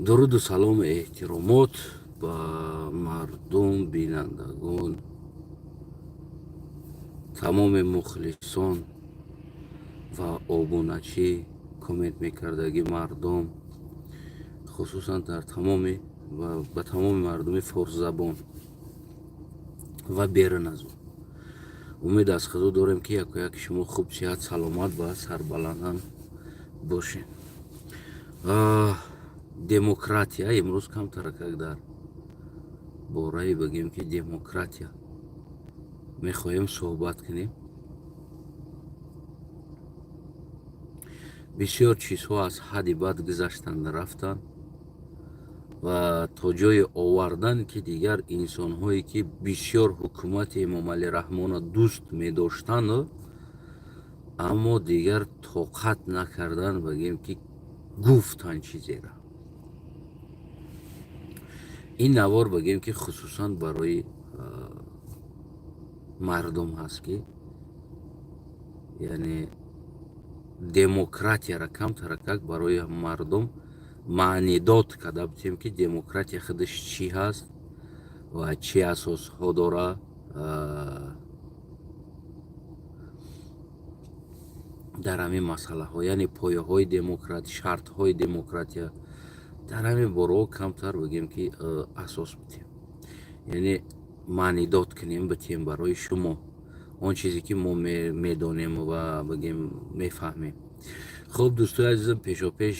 дуруду салому эҳтиромот ба мардум бинандагон, тамоми мухлисон ва обуначӣ комент мекардаги мардум, хусусан дар тамоми ба тамоми мардуми форсзабон ва берун аз он. умед аз худо дорем ки якояки шумо хуб сиҳат саломат ва сарбаландан бошед. демократия имрӯз камтаракак дар бораи багем ки демократия мехоҳем суҳбат кунем. бисёр чизҳо аз ҳадди бад гузаштанд рафтанд ва то ҷое овардан ки дигар инсонҳое ки бисёр ҳукумати Эмомалӣ Раҳмона дӯст медоштанду аммо дигар тоқат накардан багем ки гуфтанд чизеро. ин навор багем ки хусусан барои мардум ҳаст ки яъне демократияро камтаракак барои мардум маънидод карда битем ки демократия худаш чӣ ҳаст ва чӣ асосҳо дора, дар ҳамин масъалаҳо яъне пояҳои демократ, шартҳои демократия, дар ҳамин бораҳо камтар багем ки асос битем, яъне маънидод кунем битем барои шумо он чизе ки мо медонем ва багем мефаҳмем. хуб дӯстои азизам, пешопеш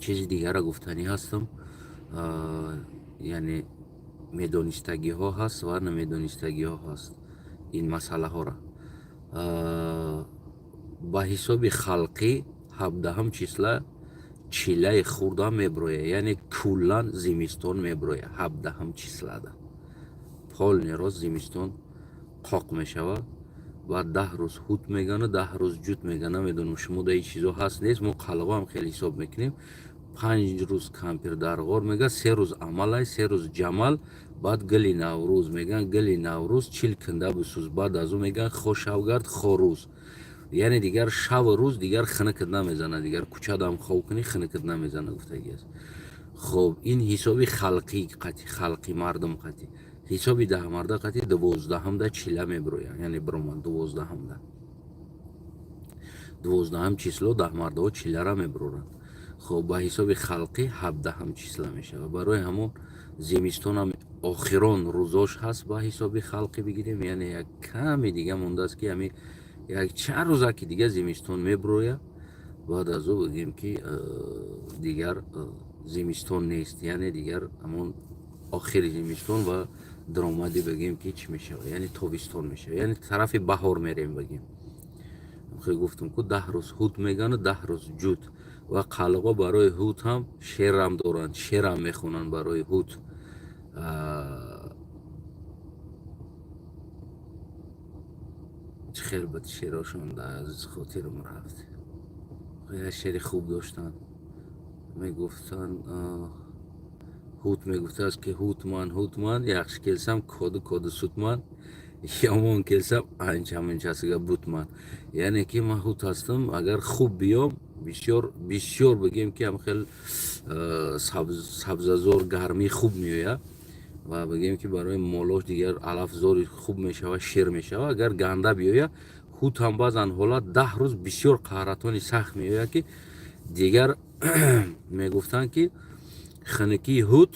чизи дигара гуфтанӣ ҳастам, яъне медонистагиҳо ҳаст ва намедонистагиҳо ҳаст. ин масъалаҳоро ба ҳисоби халқӣ 17 числа чилаи хурда меброя, яъне куллан зимистон меброя 17 числада. полни роз зимистон қоқ мешавад, баъд 10 рӯз ҳут мегану 10 рӯз ҷут мега. намедонам шумо да ин чизо ҳаст нест. мо қалғо ҳам хеле ҳисоб мекунем. 5 рӯз кампир дар ғор мега, 3 рӯз амалай, 3 рӯз ҷамал, баъд гили наврӯз меган, гили наврӯз чил кунда бисӯз, баъд аз ӯ меган хошавгард хорӯз, яъне дигар шаву рӯз дигар хинакат намезана, дигар кӯчадам хов кунӣ хинакат намезана гуфтагӣ аст. хуб ин ҳисоби халқӣ қатӣ, халқи мардум қатӣ. ҳисоби даҳмарда қатӣ 12 чила меброянд, яъне биромад 12 число даҳмардаҳо чилара меброранд. хуб ба ҳисоби халқӣ 17 числа мешавад. барои ҳамон зимистонам охирон рӯзош ҳаст ба ҳисоби халқӣ бигирем, яъне як каме дига мондааст ки ҳамин як чанд рӯзаки дига зимистон меброя, баъд аз ӯ бигем ки дигар зимистон нест, яъне дигар ҳамон охири зимистон ва даромади бигем ки чӣ мешавад, яъне тобистон мешавад, яъне тарафи баҳор мерем бигем. хеле гуфтам ку 10 рӯз ҳут мегану 10 рӯз ҷут. ва қалғо барои ҳут ҳам шерам доранд, шерам мехонанд барои ҳут. чӣ хел бад шерошон аз хотирам рафт. як шери хуб доштанд, мегуфтанд ҳут мегуфтааст ки ҳутман яхши келсам коду сутман, ёмон келсам анчаманчасига бутман. яъне ки ман ҳут ҳастам, агар хуб биём бисёр бигем ки ҳам хел сабзазор гармӣ хуб меояд ва бигем ки барои молош дигар алафзори хуб мешавад, шир мешавад. агар ганда биёяд ҳут ҳам баъзан ҳолат 10 рӯз бисёр қаҳратони сахт меояд ки дигар мегуфтанд ки хинакии ҳут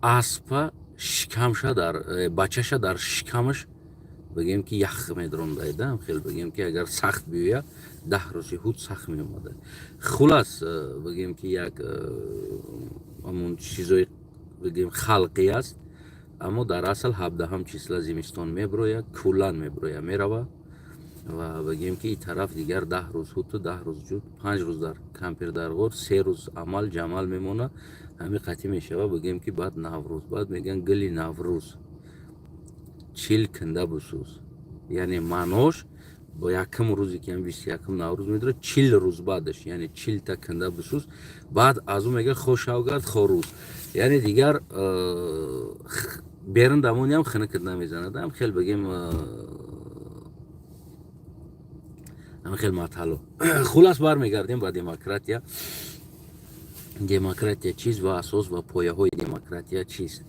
аспа шикамша дар бачаша дар шикамаш бигем ки ях медрондаида, хел бигем ки агар сахт биёяд 10 рӯзи ҳут сахт меомада. хулас бигем ки як ҳамон чизои бигем халқӣ аст, аммо дар асл 17 числа зимистон меброя, куллан меброя мерава ва бигем ки ин тараф дигар 10 рӯз ҳуту 10 рӯз ҷут, 5 рӯз дар кампир дар ғор, 3 рӯз амал ҷамал мемонад. ҳамин қатӣ мешавад бигем ки баъд наврӯз, баъд меган гили наврӯз чил кунда бисӯз, яъне маънош бо якум рӯзе ки 21 наврӯз медорад 40 рӯз баъдаш, яъне 40 кунда бисӯз, баъд аз ӯ мега хошавгард хорӯз, яъне дигар берун дамони ҳам хинакат намезанад. ҳам хел бигем هم خیلی مطالو خلاص برمیگردیم با دموکراتیا. دموکراتیا چیست و اساس و پایه های دموکراتیا چیست؟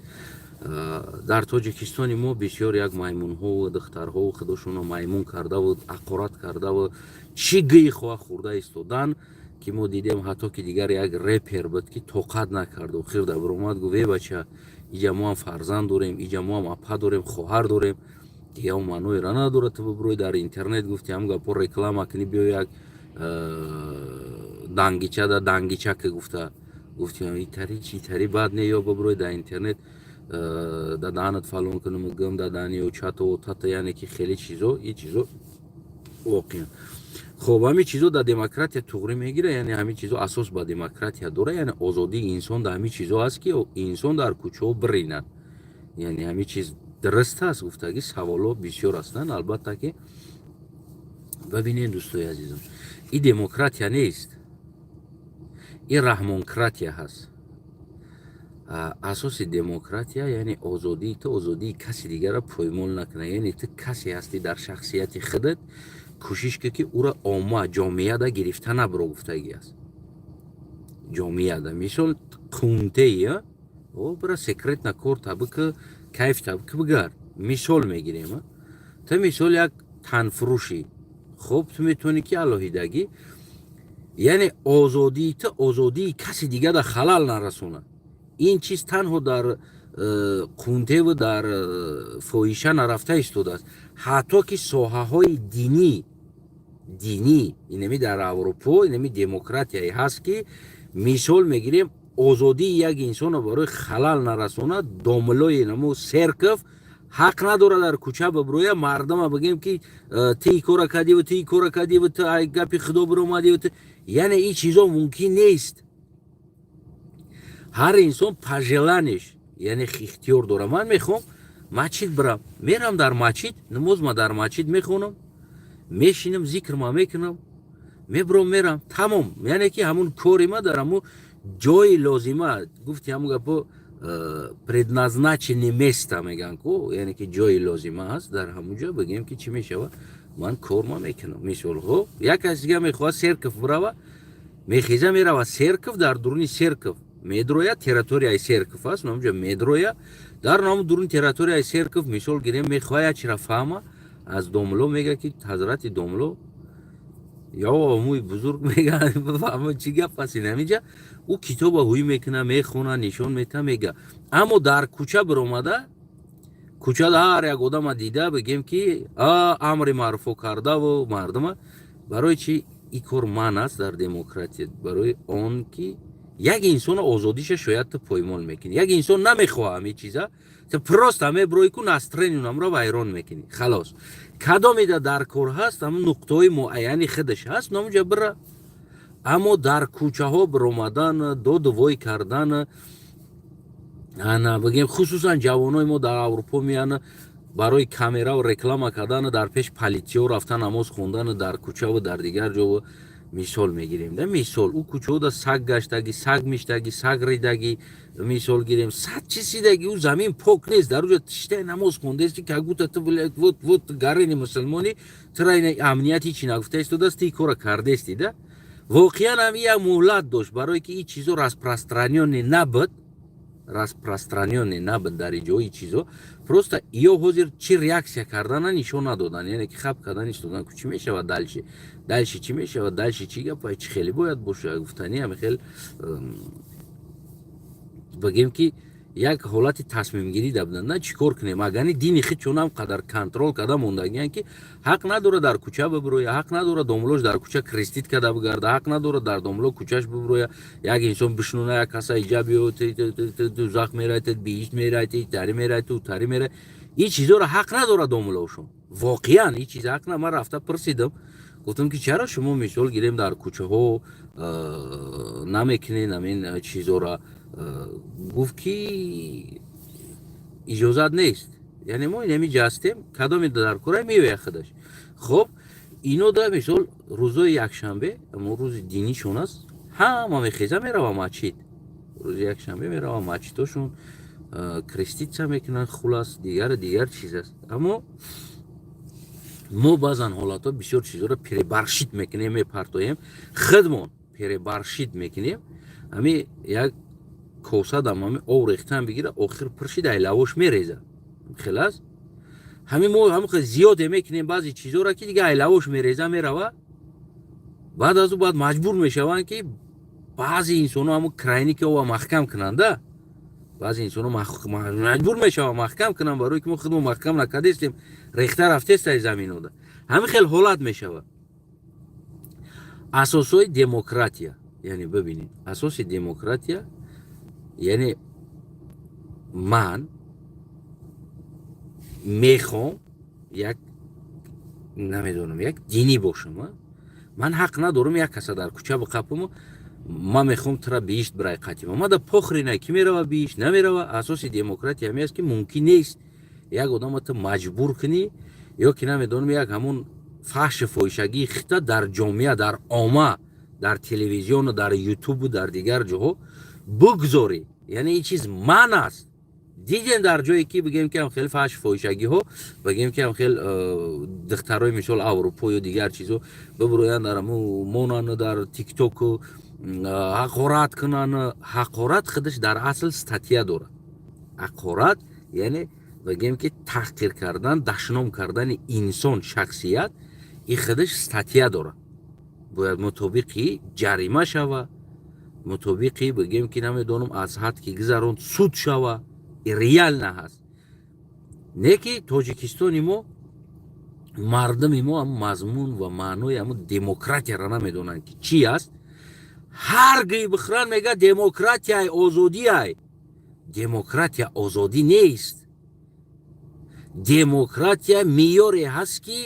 در تاجیکستان ما بسیار یک مایمون ها و دخترها و خودشون مایمون کرده و اقارت کرده و چی گی خواه خورده ایستادن که ما دیدیم حتی که دیگر یک رپر بود که طاقت نکرد و خیر در اومد گفت ای بچه اینجا ما هم فرزند داریم، اینجا ما هم اپا داریم، خواهر داریم، دیگه اون معنی را نداره تو بروی در اینترنت گفتی هم گپا رکلام کنی بیا یک دنگیچه در دنگیچه که گفتی این تری چی تری بعد نه یا بروی در اینترنت در دهنت فالون کنم گم در دهنی و چات و تات یعنی که خیلی چیزو این چیزو واقعا خب همین چیزو در دموکراتیا توغری میگیره، یعنی همین چیزو اساس با دموکراتیا داره، یعنی آزادی انسان در همین چیزو هست که انسان در کوچه برینن، یعنی همین چیز درست است. گفتگی سوالا بسیار هستن البته که ببینید دوستای عزیزم این دموکراتیا نیست، این رحمانکراتیا هست. اساس دموکراتیا یعنی آزادی، تو آزادی کسی دیگر را پایمال نکنه، یعنی تو کسی هستی در شخصیت خودت کوشش که او را عامه جامعه دا گرفته نبرو. گفتگی است جامعه دا مثال کونته یا او برا سکرت نکور تابه که کیف تابه که بگر مثال میگیریم. تو مثال یک تنفروشی، خب تو میتونی که الهیدگی یعنی آزادی، تو آزادی کسی دیگه دا خلال نرسونه. این چیز تنها در کونته و در فویشه نرفته ایستاده است. حتی که ساحه های دینی اینمی در اروپا اینمی دموکراتیایی هست که مثال میگیریم آزادی یک انسان برای خلال نرسونه. داملای نمو سرکف حق نداره در کوچه ببرویه مردم بگیم که تی کورا کدی و تی کورا کدی و تی گپی خدا برامدی و یعنی این چیزا ممکن نیست. هر انسان پژلانش یعنی اختیار داره. من میخوام مسجد برم، میرم در مسجد نماز ما در مسجد میخونم، میشینم ذکر ما میکنم، میبرم میرم تمام. یعنی که همون کاری ما در همون جای لازمه گفتی همون گپا предназначене место میگن کو، یعنی که جای لازمه هست در همونجا بگیم که چی میشه من کار ما میکنم. مثال خب یک کسی دیگه میخواد سرکف بره میخیزه میره سرکف در درونی سرکف میدرویا تریتوریای سرکف است نامجا میدرویا در نام درون تریتوریای سرکف مثال گیریم میخواد چرا فهمه از دوملو میگه که حضرت دوملو یا اموی بزرگ میگه بفهمه چی گپ است نمیجا او کتاب هوی میکنه میخونه نشون میده میگه. اما در کوچه برآمده کوچه هر یک آدم دیده بگیم که امر معروف کرده و مردم برای چی این کار من است در دموکراسی برای آن که یک انسان آزادیش شاید تو پایمال میکنی. یک انسان نمیخواه همه چیزا تو پروست همه برای کو نسترینونم را ویران میکنی. خلاص کدامی در کار هست هم نقطه معینی خودش هست نامجا بره. اما در کوچه ها برآمدن دوای کردن انا بگیم خصوصا جوانای ما در اروپا میان برای کامرا و رکلام کردن در پیش پلیتیو رفتن نماز خوندن در کوچه و در دیگر جا مثال میگیریم. نه مثال او کوچه دا سگ گشتگی سگ میشتگی سگ ریدگی مثال گیریم صد چیزی دگی او زمین پاک نیست در اونجا تشته نماز خونده است که گوت تو ووت گرین مسلمانی ترین امنیتی چی نگفته است دست ای کار کرده است ده واقعا هم یک مهلت داشت برای که این چیزو распространённый نبود распространённый نبود در اینجا این چیزو просто یا حاضر چی ریاکسیا کردن نشون ندادن یعنی که خب کردن ایستادن که چی میشه و دلش چی میشه و دلش چی گپ چی خیلی باید باشه گفتنی هم خیلی بگیم که یک حالت تصمیم گیری دادن نه چیکار کنیم اگه دینی خود چون هم قدر کنترل کرده موندگی که حق نداره در کوچه ببروه، حق نداره دوملوش در کوچه کریستیت کرده بگرده، حق نداره در دوملو کوچهش ببروه یک انسان بشنونه یک کسا ایجابی و تو زخم میره تو بیشت میره تو تری میره تو تری میره این چیزا رو حق نداره دوملوشون. واقعا این چیز حق نه. من رفته پرسیدم گفتم که چرا شما مثال گیریم در کوچه ها نمیکنین همین چیزا را گفت که اجازت نیست یعنی ما اینمی هستیم کدام در کره میوه خودش. خب اینو در مثال روزای یکشنبه اما روز دینی شون است همه میخیزه میره و مسجد روز یکشنبه میره و مسجدشون کریستیت میکنن خلاص دیگر چیز است. اما ما баъзан ҳолатҳо бисёр чизҳоро перебаршид мекунем, мепартоем, худмон перебаршид мекунем. ҳамин як косадам ҳамин об рехтан бигира, охир пиршид ай лавош мерезад. хелас ҳамин мо ҳамин зиёде мекунем баъзе чизҳоро ки дига ай лавош мереза мерава. баъд аз ӯ баъд маҷбур мешаванд ки баъзе инсонҳо ҳамун крайни ки ова маҳкам кунанда, баъзе инсонҳо маҷбур мешаванд маҳкам кунанд, барои ки мо худмон маҳкам накардестем, рехта рафтест ай заминода. ҳамин хел ҳолат мешавад. асосҳои демократия, яъне бибинед, асоси демократия яъне ман мехоҳам як намедонам як динӣ бошам. ман ҳақ надорам як каса дар кӯча биқапам, ман мехоҳам тра биҳишт бирай қатима, ман да похринай ки мерава биҳишт намерава. асоси демократия ҳамин аст ки мумкин нест як одама ту маҷбур кунӣ ё ки намедонам як ҳамун фаҳши фоҳишагии хита дар ҷомеа, дар омма, дар телевизиону, дар ютубу, дар дигар ҷоҳо бугзорӣ. яъне ин чиз ман аст. дидем дар ҷое ки бигем ки ҳамхел фаҳши фоҳишагиҳо, бигем ки ҳамхел духтарои мисол аврупо ё дигар чизо бибироянд дар монанд дар тиктоку ҳақорат кунанд. ҳақорат худаш дар асл статья дорад. ҳақорат яъне бигем ки таҳқир кардан, дашном кардани инсон, шахсият, ин худаш статья дорад. бояд мутобиқи ҷарима шава, мутобиқи бигем ки намедонам аз ҳад ки гузаронд суд шава. реально ҳаст. не ки тоҷикистони мо мардуми мо ҳам мазмун ва маънои ҳамун демократияро намедонанд ки чӣ аст. ҳар гӯй бихӯранд мегӯяд демократияй озодияй. демократия озодӣ нест. демократия меъёре ҳаст ки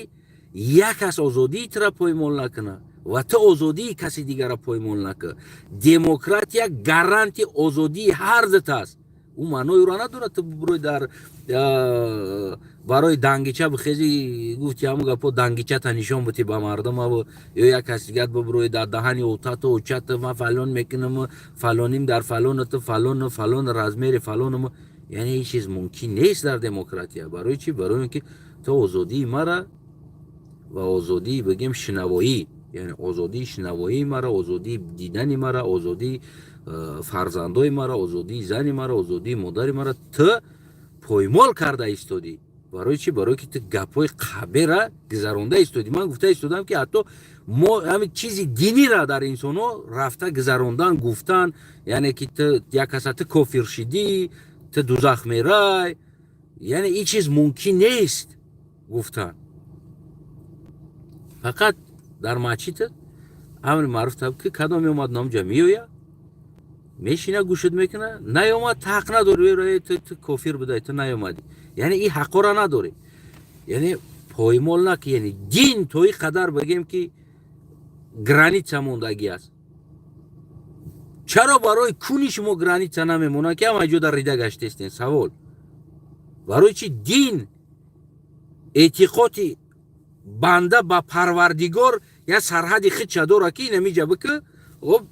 як кас озодиитро поймол накунад ва ту озодии каси дигара поймол накунад. демократия гаранти озодии ҳар дут аст. ӯ маънои ӯро надорад ту бирӯи дар барои дангича бихези гуфти ҳамун гапо дангичата нишон бутӣ ба мардумаву ё як каси дигар бибирӯи дар даҳани отату очату ман фалон мекунаму фалоним дар фалонату фалону фалон размери фалонуму. яъне ин чиз мумкин нест дар демократия. барои чӣ? барои ин ки то озодии мара ва озодии бигем шинавоӣ, яъне озодии шинавоии мара, озодии дидани мара, озодии фарзандои мара, озодии зани мара, озодии модари мара ту поймол карда истодӣ. барои чӣ? барои ки ту гапҳои қабера гузаронда истодӣ. ман гуфта истодам ки ҳатто мо ҳамин чизи динира дар инсонҳо рафта гузарондан, гуфтан, яъне ки ту як каса ту кофир шидӣ, ту дузах мерай, яъне ин чиз мумкин нест гуфтан. фақат дар масҷид амри маъруф таб ки кадом меомад номҷа меояд, мешина гӯшат мекуна, наёмад ҳақ надори ту кофир будай, ту наёмадӣ. яъне ин ҳаққора надорӣ. яъне поймол нак, яъне дин то ин қадар бигем ки граница мондагӣ аст. чаро барои куни шумо граница намемонад ки ҳама ҷода рида гаштестен? савол. барои чӣ? дин эътиқоди банда ба парвардигор як сарҳади худша дорад ки инамиҷа бикӯ, хоб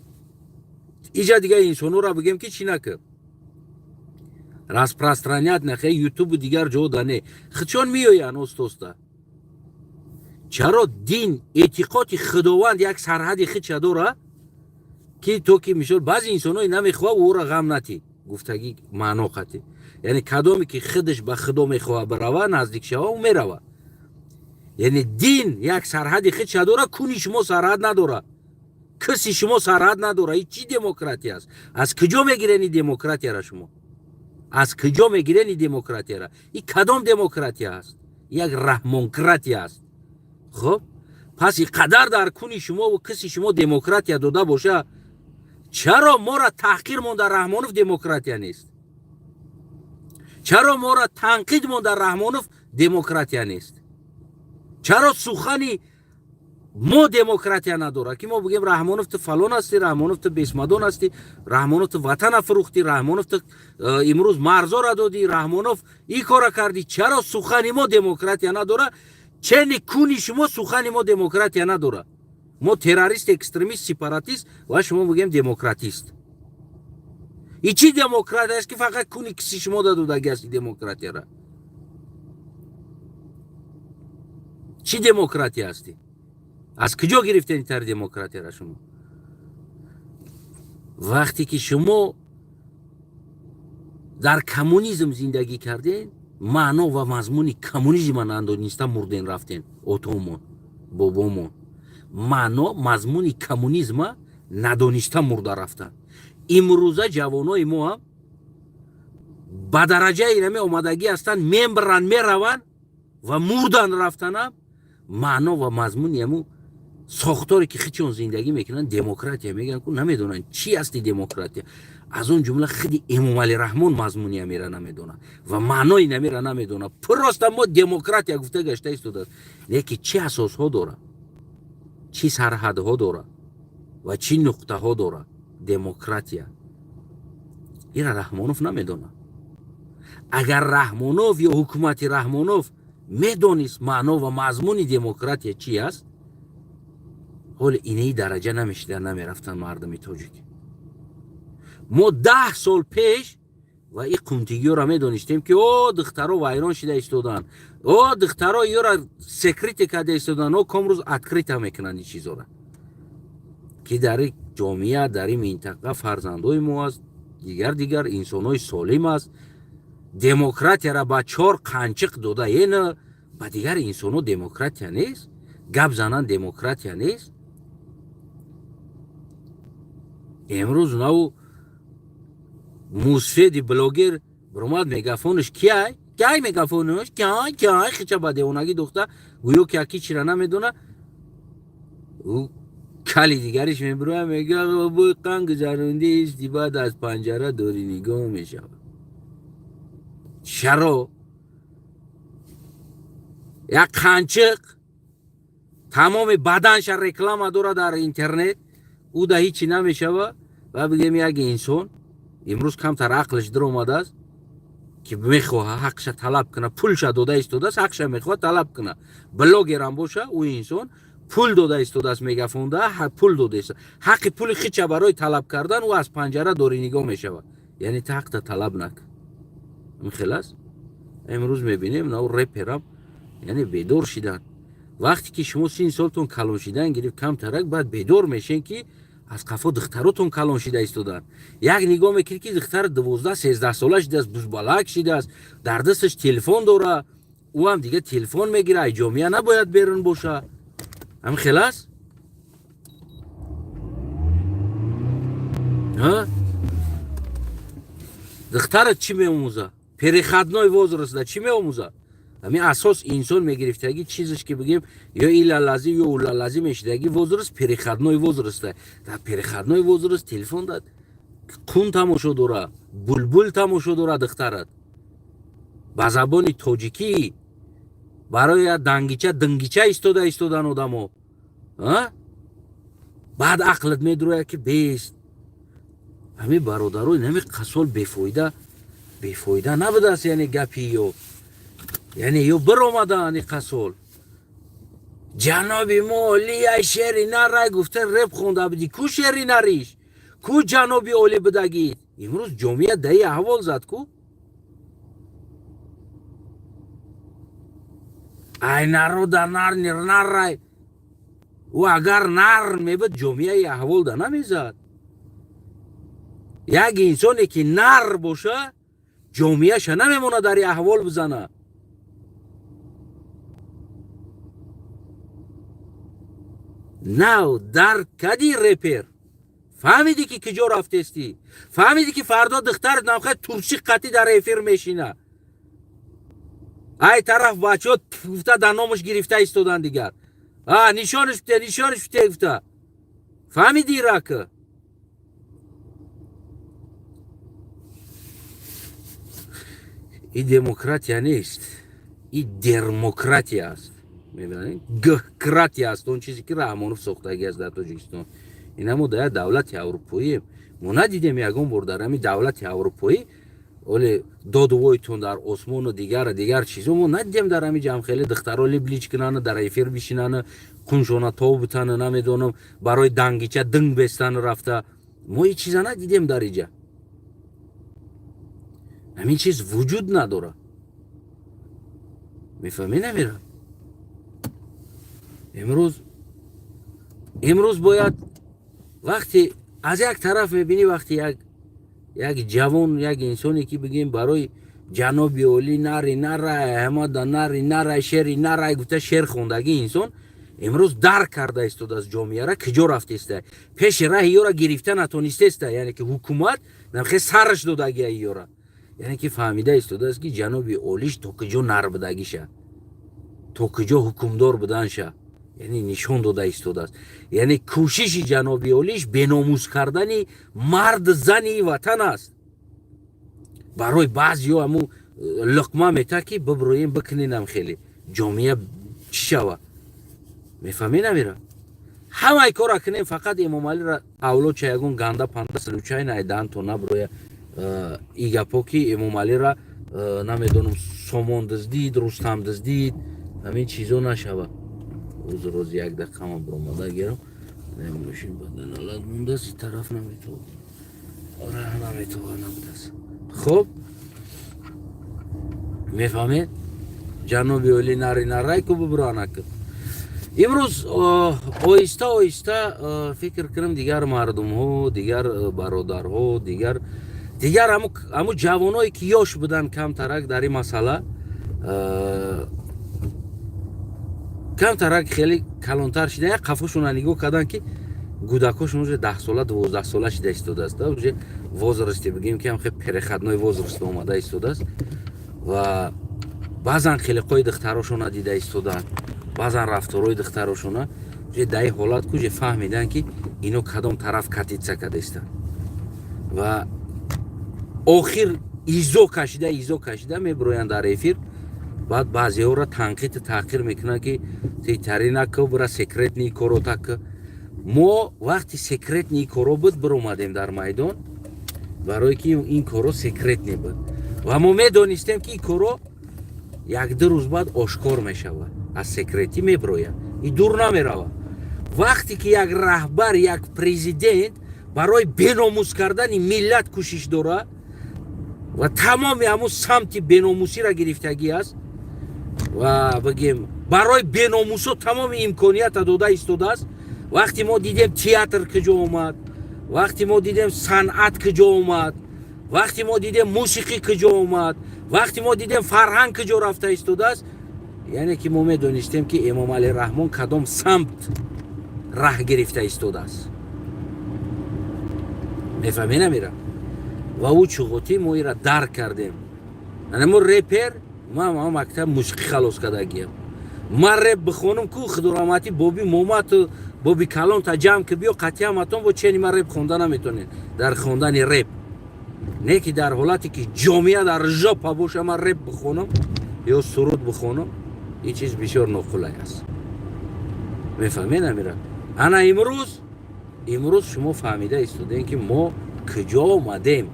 иҷа дига инсонҳоро бигем ки чӣ накӯ, распространят нахе ютубу дигар ҷода не, худшон меоянд оста-оста. чаро дин эътиқоди худованд як сарҳади худша дорад ки то ки мисол баъзе инсонҳои намехоҳад ӯро ғам натӣ гуфтагӣ маъно қатӣ. яъне кадоме ки худаш ба худо мехоҳад баравад, наздик шавад, ӯ меравад. яъне дин як сарҳади худша дорад, куни шумо сарҳад надорад, каси шумо сарҳад надорад. ин чӣ демократия аст? аз куҷо мегиред ин демократияро шумо? аз куҷо мегиред ин демократияро? ин кадом демократия аст? як раҳмонкратия аст. хоб пас ин қадар дар куни шумо ва каси шумо демократия дода боша, чаро моро таҳқир монда Раҳмонов демократия нест? чаро моро танқид монда Раҳмонов демократия нест? чаро сухани мо демократия надорад ки мо бигем Раҳмонов ту фалон ҳастӣ, Раҳмонов ту бесмадон ҳастӣ, Раҳмонов ту ватана фурӯхтӣ, Раҳмонов ту имрӯз марзора додӣ, Раҳмонов ин кора кардӣ. чаро сухани мо демократия надорад? чени куни шумо сухани мо демократия надорад? мо террорист, экстремист, сепаратист ва шумо бигем демократист. ин чӣ демократия аст ки фақат куни киси шумо додагӣ аст демократияра? چی دموکراتی هستی؟ از کجا گرفتین تر دموکراتی را شما؟ وقتی که شما در کمونیسم زندگی کردین، معنا و مضمون کمونیسم نندانسته مردین رفتین. اتومون بابامون معنا مضمون کمونیسم ندانسته مرده رفتن. امروزه جوانای ما هم با درجه اینمی اومدگی هستن، میبرن میرون و مردن رفتن هم معنا و مضمون یمو ساختاری که خیچون زندگی میکنن دموکراتی میگن که نمیدونن چی هستی دموکراتی. از اون جمله خیلی امام علی رحمان مضمونی میره نمیدونن و معنای نمیره نمیدونن. پرست ما دموکراتی گفته گشته است لیکن چی اساس ها داره، چی سرحد ها داره و چی نقطه ها داره دموکراتی. این رحمانوف نمیدونه. اگر رحمانوف یا حکومت رحمانوف میدونست معنا و مضمون دموکراتی چی است، حال اینه درجه نمیشده نمیرفتن مردم تاجیک. ما 10 سال پیش و این قمتگی را میدونستیم که او دخترها ویران شده ایستادن، او دخترها یا را سکریت کرده ایستادن، او کامروز ادکریت هم میکنن این چیزا را که در جامعه در این منطقه فرزندای ما است، دیگر انسانای سالم است. دموکراتی را با 4 قنچق داده، این با دیگر انسانو دموکراتی نیست. گپ زنن دموکراتی نیست. امروز نو موسفید بلوگر برامد میگافونش کیای میگافونش کیای خیچه بده اونگی دختر گویو که کی چرا نمیدونه. او کلی دیگرش میبره میگه بابا قنگ گذرونده است، بعد از پنجره داری نگاه میشه. چرا یک قنچق تمام بدنش رکلام داره در اینترنت، او ده هیچی نمیشه و بگیم یک انسان امروز کمتر عقلش در اومده است که میخواه حقش طلب کنه، پولش داده ایستاده است، حقش میخواه طلب کنه. بلاگر هم باشه او انسان پول داده ایستاده است، میگفونده پول داده است، حق پول خیچه برای طلب کردن او از پنجره داری نگاه میشه. یعنی تا حق طلب نکن. این خلاص امروز میبینیم نه رپرم یعنی بیدار شدن. وقتی که شما 30 سالتون کلان شدن گرفت کم ترک، بعد بیدار میشین که از قفا دختراتون کلان شده ایستادن. یک نگاه میکنی که دختر 12-13 ساله شده است، بزبالک شده است، در دستش تلفن داره، او هم دیگه تلفن میگیره. ای جامعه نباید بیرون باشه. هم خلاص ها دخترت چی میآموزه؟ پریخدنای واز رسیده چی میآموزه؟ همین اساس انسان میگرفتگی چیزش که بگیم یا ایلا لازم یا اولا لازم میشدگی وزرس پریخدنای وزرسته. در پریخدنای وزرس تلفن داد، کون تماشا داره، بلبل تماشا داره دخترت با زبان تاجیکی برای دنگیچه ایستادن آدمو. بعد عقلت میدروه که بیست همین برادرای نمی قصال بفایده نبوده است. یعنی گپی یعنی یو بر آمدن قصال جنابی مولی شعری نره گفته رب خونده بدی کو شعری نریش کو جنابی اولی بدگید. امروز جمعیت دهی احوال زد کو ای نرو در نر و اگر نر میبود جمعیت احوال ده نمیزد. یک انسانی که نر باشه جمعیتش نمیمونه در احوال بزنه. نو در کدی رپر فهمیدی که کجا رفتستی، فهمیدی که فردا دختر نمخواه ترسی قطعی در افیر میشینه. ای طرف بچه ها گفته در نامش گرفته ایستادن دیگر نشانش بته گفته. فهمیدی را که این دموکراتی نیست، این درموکراتی است. میبینید گهکراتی است، اون چیزی که رحمانوف ساختگی است در تاجیکستان. این هم در دولت اروپایی ما ندیدیم یکون بار در همین دولت اروپایی ولی دادوایتون در آسمان و دیگر چیزا ما ندیدیم. در همین جمع خیلی دخترها لیبلیچ کنن، در ایفیر بشینن، کنشونا تاو بتن، نمیدونم برای دنگیچه دنگ بستن رفته. ما این چیزا ندیدیم در اینجا. همین چیز وجود نداره. میفهمی نمیره. امروز باید وقتی از یک طرف میبینی وقتی یک جوان یک انسانی که بگیم برای جناب اولی نره احمد نره شری نره گفته شعر خوندگی انسان امروز درک کرده است از جامعه را کجا رفته است پیش راه یورا گرفته نتونسته است یعنی که حکومت نمخه سرش دادگی یورا یعنی که فهمیده است که جناب اولیش تو کجا نر بدگی شه تو کجا حکمدار بدن شه یعنی نشون داده ایستاده است یعنی کوشش جناب اولیش بناموس کردن مرد زنی وطن است برای بعضی همو لقمه میته که ببرویم بکنینم خیلی جامعه چی شوه میفهمی نمیره همه ای کار کنیم فقط امام علی را اولاد چایگون گنده پنده سلوچای نایدن تو نبروی ای گپا که امام علی را نمیدونم سامان دزدید رستم دزدید همین چیزا نشوه روز یک دقیقه من برامده گیرم نمیشیم بدن الان مونده سی طرف نمیتو نمیدست خب میفهمید جنوبی ولی نره که ببرانه که امروز آیسته فکر کنم دیگر مردم ها دیگر برادر ها دیگر همو جوانایی که یاش بودن کم ترک در این مسئله کم ترک خیلی کلانتر شده یک قفاشون نگاه کردن که گودکاشون уже 10 ساله 12 ساله شده ایستاده است уже возрасте بگیم که هم خیلی переходной возраст اومده ایستاده است و بعضا خلقای دختراشون دیده ایستادن بعضا رفتارهای دختراشون уже در حالت که فهمیدن که اینو کدام طرف کاتیتسا کرده است و آخر ایزو کشیده میبروین در افیر بعد بعضی ها را تحقیر میکنن که تیتری نکو برا سکرت نی کرو تک ما وقتی سکرت نی کرو بود برومدیم در میدان برای که این کرو سکرت نی بود و ما میدونستیم که این کرو یک دو روز بعد آشکار میشود از سکرتی میبروید این دور نمیرود وقتی که یک رهبر یک پرزیدنت برای بناموس کردن ملت کوشش داره و تمام همون سمت بناموسی را گرفتگی است و بگیم برای بناموسو تمام امکانیت داده ایستاده است وقتی ما دیدیم تئاتر کجا اومد وقتی ما دیدیم صنعت کجا اومد وقتی ما دیدیم موسیقی کجا اومد وقتی ما دیدیم فرهنگ کجا رفته ایستاده است یعنی که ما میدونستیم که امام علی رحمان کدام سمت راه گرفته ایستاده است میفهمی نمیره و او چغوتی ما را درک کردیم یعنی ما رپر ما مکتب موسیقی خلاص کرده گیم ما رپ بخونم کو خدورامتی بابی مومت بابی کلان تا جمع که بیا قطعی همتون با چنی ما رپ خوندن نمیتونین در خوندن رپ نه که در حالتی که جامعه در ژاپا باشه ما رپ بخونم یا سرود بخونم این چیز بسیار ناخولی است میفهمی نمیره انا امروز شما فهمیده ایستادین که ما کجا آمدیم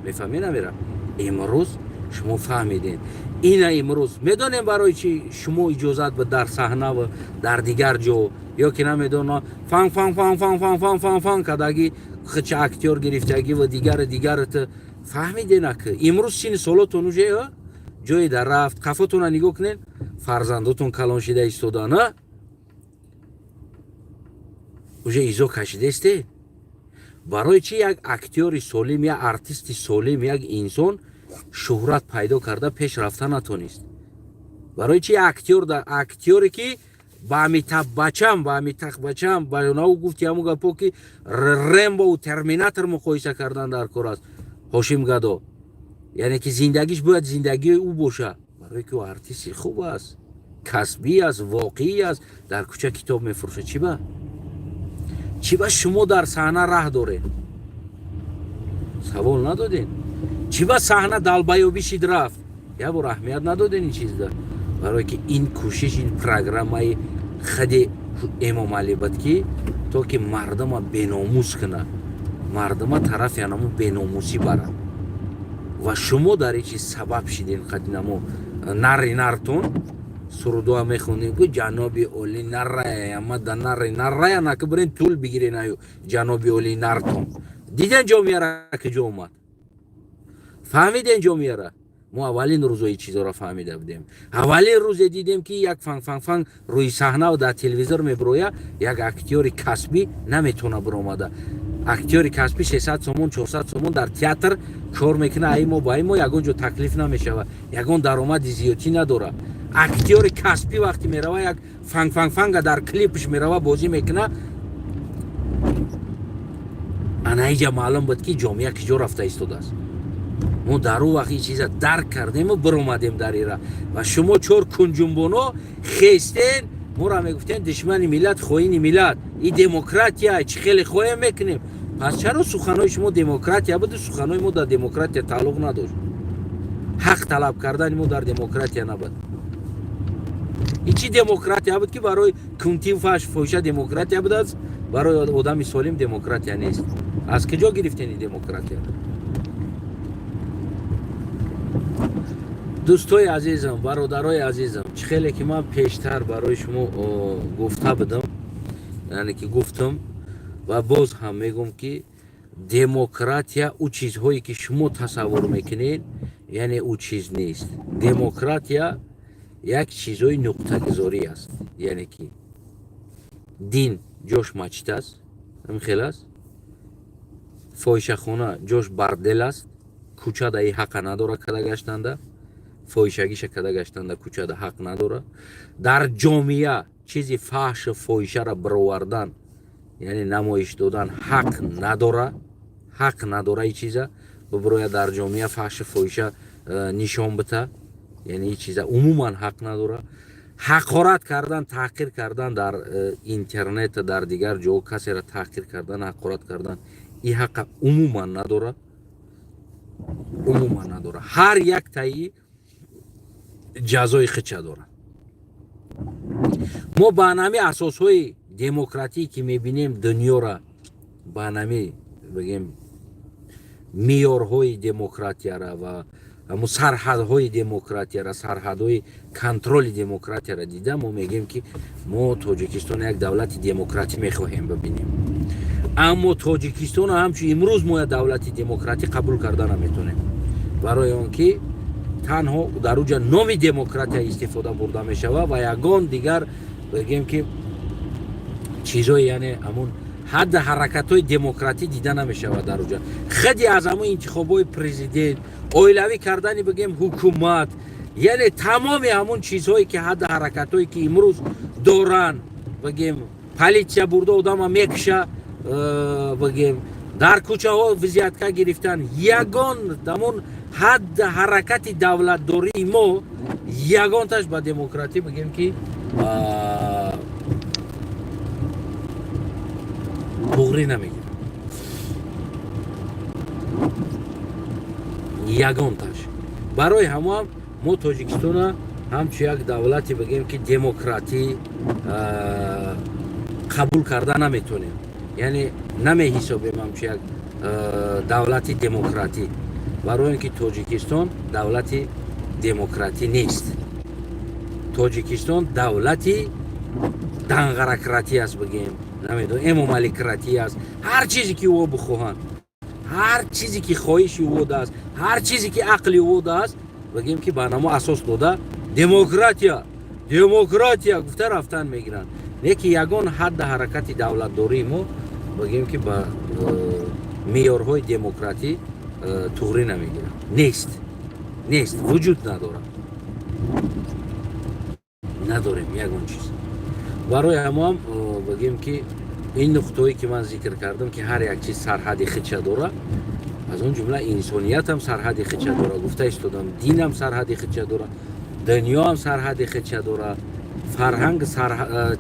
میفهمی نمیره امروز شما فهمیدین این امروز میدونیم برای چی شما اجازت به در صحنه و در دیگر جا یا که نمیدونم فان کداگی خچ اکتور گرفتگی و دیگر فهمیدین که امروز سین سالتون اوجه جای در رفت قفاتون نگاه کنین فرزنداتون کلان شده ایستادن اوجه ایزو کشیده استه برای چی یک اکتور سالم یا ارتیست سالم یک انسان شهرت پیدا کرده پیش رفته نتونست برای چی اکتوری که با امیتاب بچم با اونها گفتی همون گپو که رمبو و ترمیناتور مقایسه کردن در کار است هاشم گدو یعنی که زندگیش باید زندگی او باشه برای که او ارتیستی خوب است کسبی است واقعی است در کوچه کتاب میفروشه چی با شما در صحنه راه داره سوال ندادین چی با صحنه دلبایوبی شید رفت یا با اهمیت ندادین این چیز ده برای که این کوشش این پروگرام های خود امام علی بود که تو که مردم بناموس کنه مردم طرف یعنی بناموسی برن و شما در این چیز سبب شدین قدینمو نرتون سرودو هم میخونیم که جنابی اولی نره اما در نره نکه برین طول بگیرین ایو جنابی اولی نرتون دیدن جامعه را که جو اومد فهمیدین جامعه را ما اولین روز این چیزا را فهمیده بودیم. اولین روز دیدیم که یک فنگ روی صحنه و در تلویزیون میبرویه، یک اکتور کسبی نمیتونه برآمده. اکتور کسبی 600 سومون 400 سومون در تئاتر کار میکنه، ایمو با ایمو یگون جو تکلیف نمیشه، یگون درآمد زیادی نداره. اکتور کسبی وقتی میروه یک فنگ در کلیپش میروه بازی میکنه، انا اینجا معلوم بود که جامعه کجا رفته ایستاده است. ما در اون وقت این چیزا درک کردیم و برآمدیم در ایران و شما چور کنجنبونو خیستین ما را میگفتین دشمن ملت، خواهین ملت، این دموکراتیه چه خیلی خواهیم میکنیم. پس چرا سخنهای شما دموکراتیه بود؟ سخنهای ما در دموکراتیه تعلق نداشت. حق طلب کردن ما در دموکراتیه نبود. این چی دموکراتیه بود که برای کنتی و فحش دموکراتیه بود است، برای آدم سالم دموکراتیه نیست. از کجا گرفتین این دموکراتیه؟ دوستای عزیزم، برادرای عزیزم، چه خیلی که من پیشتر برای شما گفته بودم، یعنی که گفتم و باز هم میگم که دموکراتیا او چیزهایی که شما تصور میکنین یعنی او چیز نیست. دموکراتیا یک چیزهای نقطه گذاری است، یعنی که دین جوش مچت است، هم خیلی است، فاحشه خانه جوش بردل است، کوچه دایی حق نداره کده گشتنده، فاحشگیش کده گشتنده کوچه ده حق نداره. در جامعه چیزی فحش فاحشه را برآوردن یعنی نمایش دادن حق نداره، حق نداره. این چیزا ببروید در جامعه فحش فاحشه نشان بده، یعنی این چیزا عموما حق نداره. حقارت کردن، تحقیر کردن در اینترنت، در دیگر جا کسی را تحقیر کردن، حقارت کردن، این حق عموما نداره، عموما نداره. هر یک تایی جزای خچه داره. ما با نمی اساس های دموکراتی که میبینیم دنیا را با نمی بگیم میارهای دموکراتی را و همون سرحدهای دموکراتی را، سرحدهای کنترل دموکراتی را دیدم، ما میگیم که ما تاجیکستان یک دولت دموکراتی میخواهیم ببینیم. اما تاجیکستان همچون امروز ما دولت دموکراتی قبول کردن نمیتونیم، برای آنکه تنها در اونجا نام دموکراتی استفاده برده می شود و یگان دیگر بگیم که چیزایی یعنی همون حد حرکت های دموکراتی دیده نمی شود در اونجا. خیلی از همون انتخابای پرزیدنت، اولوی کردن بگیم حکومت، یعنی تمام همون چیزهایی که حد حرکت هایی که امروز دارن، بگیم پلیسیا برده آدم میکشه، بگیم در کوچه ها وضعیت گرفتن، یگان دمون حد حرکت دولت داری ما یگان تاش با دموکراتی بگیم که بغری نمیگیم، یگان تاش. برای همه ما تاجیکستان همچون یک دولتی بگیم که دموکراتی قبول کردن نمیتونیم، یعنی نمی حسابیم همچون یک دولتی دموکراتی، برای اینکه تاجیکستان دولتی دموکراتی نیست. تاجیکستان دولتی دنگرکراتی است، بگیم نمیدونم امامالیکراتی است. هر چیزی که او بخواهند، هر چیزی که خواهش او دست، هر چیزی که عقل او دست، بگیم که برنامه اساس داده دموکراتیا گفته رفتن میگیرن. یکی یگان حد حرکت دولت داری ما بگیم که با معیارهای دموکراتی توری نمیگیرن. نیست وجود نداریم یگان چیز. برای همه بگیم که این نقطه‌ای که من ذکر کردم که هر یک چیز سرحد خچه داره، از اون جمله انسانیت هم سرحد خچه داره، گفته استادم دین هم سرحد خچه داره، دنیا هم سرحد خچه داره، فرهنگ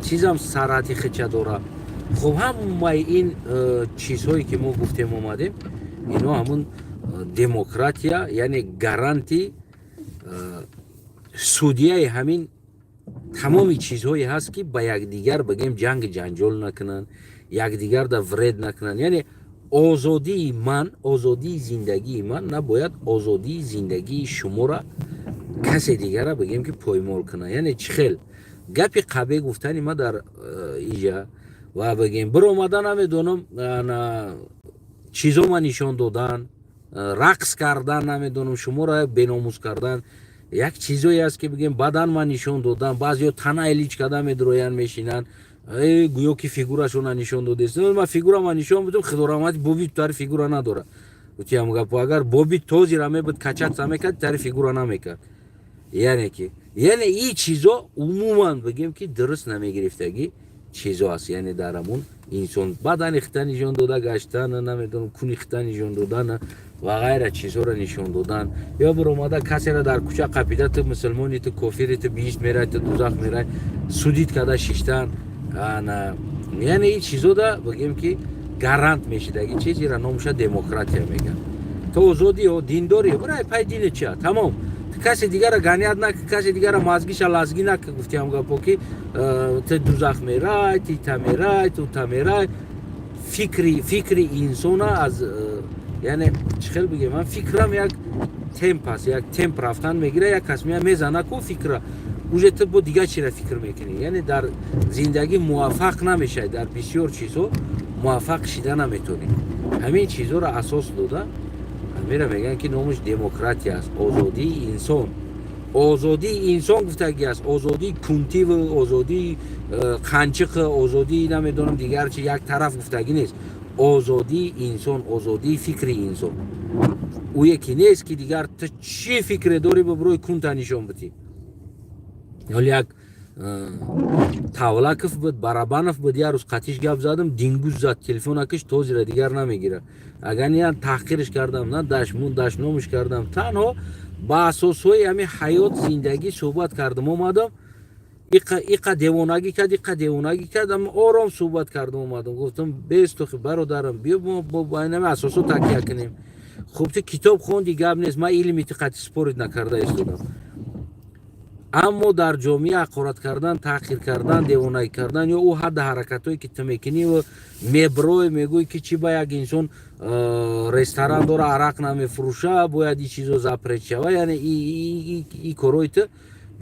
چیز هم سرحد خچه داره. خب هم این چیزهایی که ما گفتیم اومدیم اینا همون دموکراتیا یعنی گارانتی سودیه همین تمام چیزهایی هست که با یکدیگر بگیم جنگ جنجال نکنن، یکدیگر دا ورد نکنن. یعنی آزادی زندگی من نباید آزادی زندگی شما را کسی دیگر را بگیم که پایمال کنه. یعنی چخیل گپی قبه گفتنی ما در اینجا و بگیم برو آمدن نمیدونم چیزو ما نشان دادن، رقص کردن نمیدونم شما را بیناموز کردن یک چیزایی است که بگیم بدن ما نشون دادن بعضی تنه الیچ کردن میدروین میشینن گویا که فیگورشون نشون داده است ما فیگور ما نشون بدم خدورامات بوبی تر فیگور نداره گوتی هم گپ اگر بوبی توزی را میبود کچات سمیکد تر فیگور نمیکرد یعنی که یعنی این چیزا عموما بگیم که درست نمیگرفتگی چیزا است یعنی درمون انسان بدن اخته نشون داده گشتن نمیدونم کون اخته نشون دادن و غیره چیزا را نشون دادن یا بر اومده کسی را در کوچه قپیده تو مسلمانی تو کافری تو بیش میره تو دوزخ میره سودید کده شیشتن یعنی این چیزا دا بگیم که گارانت میشه این چیزی را نامشه دموکراسی میگن تو آزادی و دینداری برای پای دین چه تمام کسی دیگر را گنیاد نک کسی دیگر را مازگیش لازگی نک گفتی هم گفت که تو دوزخ میره تو میره تو میره فکری انسان از یعنی چخیل بگم من فکرم یک تمپ است یک تمپ رفتن میگیره یک کس میزنه کو فکر اوجه تو با دیگه چی را فکر میکنی یعنی در زندگی موفق نمیشه در بسیار چیزا موفق شده نمیتونی همین چیزا را اساس داده میره میگن که نامش دموکراسی است آزادی انسان گفتگی است آزادی کنتی و آزادی قنچق آزادی نمیدونم دیگر چی یک طرف گفتگی نیست آزادی انسان آزادی فکری انسان او یکی نیست که دیگر تو چی فکر داری بروی کنت نشون بدی حالا یک تاولاکف بود برابانف بود یا روز قطیش گپ زدم دینگوز زد تلفنکش توزی را دیگر نمیگیره اگر نیان تحقیرش کردم نه دشنومش کردم تنها با اساسهای همین حیات زندگی صحبت کردم اومدم ایقا دیوانگی کرد اما آرام صحبت کردم اومدم گفتم بیست تو برادرم بیا با اینم اساسو تکیه کنیم خب تو کتاب خوندی گپ نیست من علمی تقاطی سپورت نکرده استودم اما در جامعه حقارت کردن تحقیر کردن دیوانگی کردن یا او حد حرکتایی که تو میکنی و میبروی میگوی که چی با یک انسان رستوران داره عرق نمیفروشه باید این چیزو زپرت شوه یعنی این کاروی تو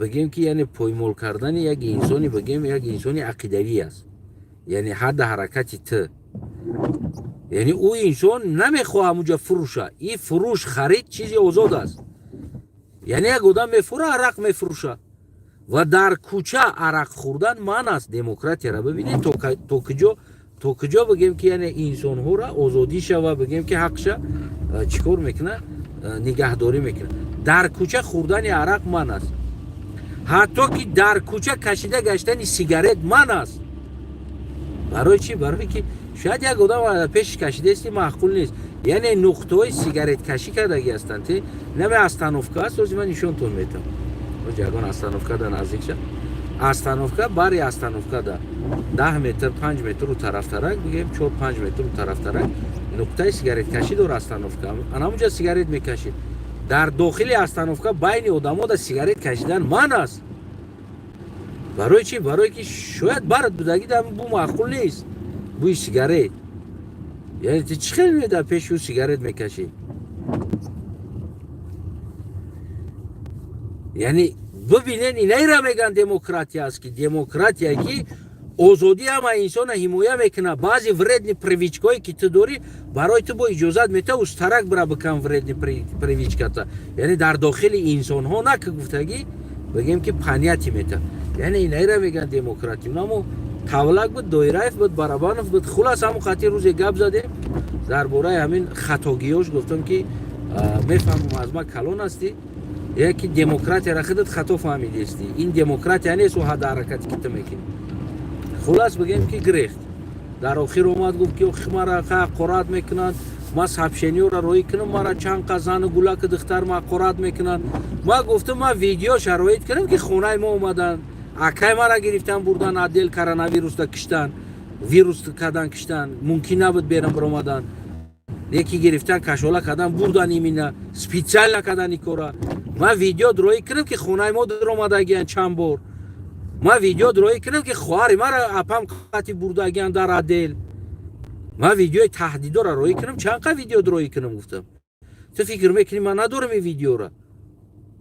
بگیم که یعنی پایمال کردن یک انسانی بگیم یک انسانی عقیدوی است یعنی حد حرکتی تو یعنی او انسان نمیخواه همونجا فروشه این فروش خرید چیزی آزاد است یعنی یک آدم میفروشه عرق میفروشه و در کوچه عرق خوردن من است دموکراسی را ببینید تو کجا بگیم که یعنی انسان ها را آزادی شوه بگیم که حقش چیکار میکنه نگهداری میکنه در کوچه خوردن عرق من است حتی که در کوچه کشیده گشتن سیگارت من است برای چی برای که شاید یک آدم پیش کشیده است معقول نیست یعنی نقطه های سیگارت کشی کردگی هستند نمی استانوفکا است روزی من نشون تون میتم و جگان استانوفکا در نزدیک شد استانوفکا باری استانوفکا در 10 متر 5 متر رو طرف ترک بگیم 4-5 متر رو طرف ترک نقطه سیگارت کشی دور استانوفکا انا اونجا سیگارت میکشید در داخل استانوفکا بین آدما در سیگارت کشیدن من است برای چی برای که شاید برات بودگی در بو معقول نیست بوی سیگارت یعنی تو چی خیلی در پیش او سیگارت میکشی یعنی ببینین اینایی را میگن دموکراسی است که دموکراسی که آزادی همه انسان حمایه میکنه بعضی وردنی پریویچکایی که تو داری برای تو با اجازت میته استرک برا بکن وردنی پریویچکتا یعنی در داخل انسان ها نه که گفتگی بگیم که پنیتی میته یعنی اینایی را میگن دموکراسی اما تولک بود دایرایف بود برابانف بود خلاص همون خاطر روز گپ زده درباره همین خطاگیاش گفتم که میفهمم از ما کلان هستی یکی دموکراسی را خودت خطا فهمیدی استی این دموکراسی یعنی سو حد حرکتی که تو میکنی خلاص بگیم که گریخت در آخر اومد گفت که مرا قرات میکنن ما سبشنیو را روی کنم مرا چند قزان گلک دختر ما قرات میکنن ما گفتم ما ویدیو شرایط کردم که خونه ما اومدن اکای ما را گرفتن بردن عدل کرونا ویروس دا کشتن ویروس کردن کشتن ممکن نبود برم برآمدن یکی گرفتن کشولا کردن بردن ایمینا سپیشال نکردن ایکورا ما ویدیو دروی کردم که خونه ما در اومدگین چند بار ما ویدیو دروی کردم که خواهر ما را اپم قاطی بردگین در عدل ما ویدیو تهدید را روی کردم چند قا ویدیو دروی کردم گفتم تو فکر میکنی من ندارم این ویدیو را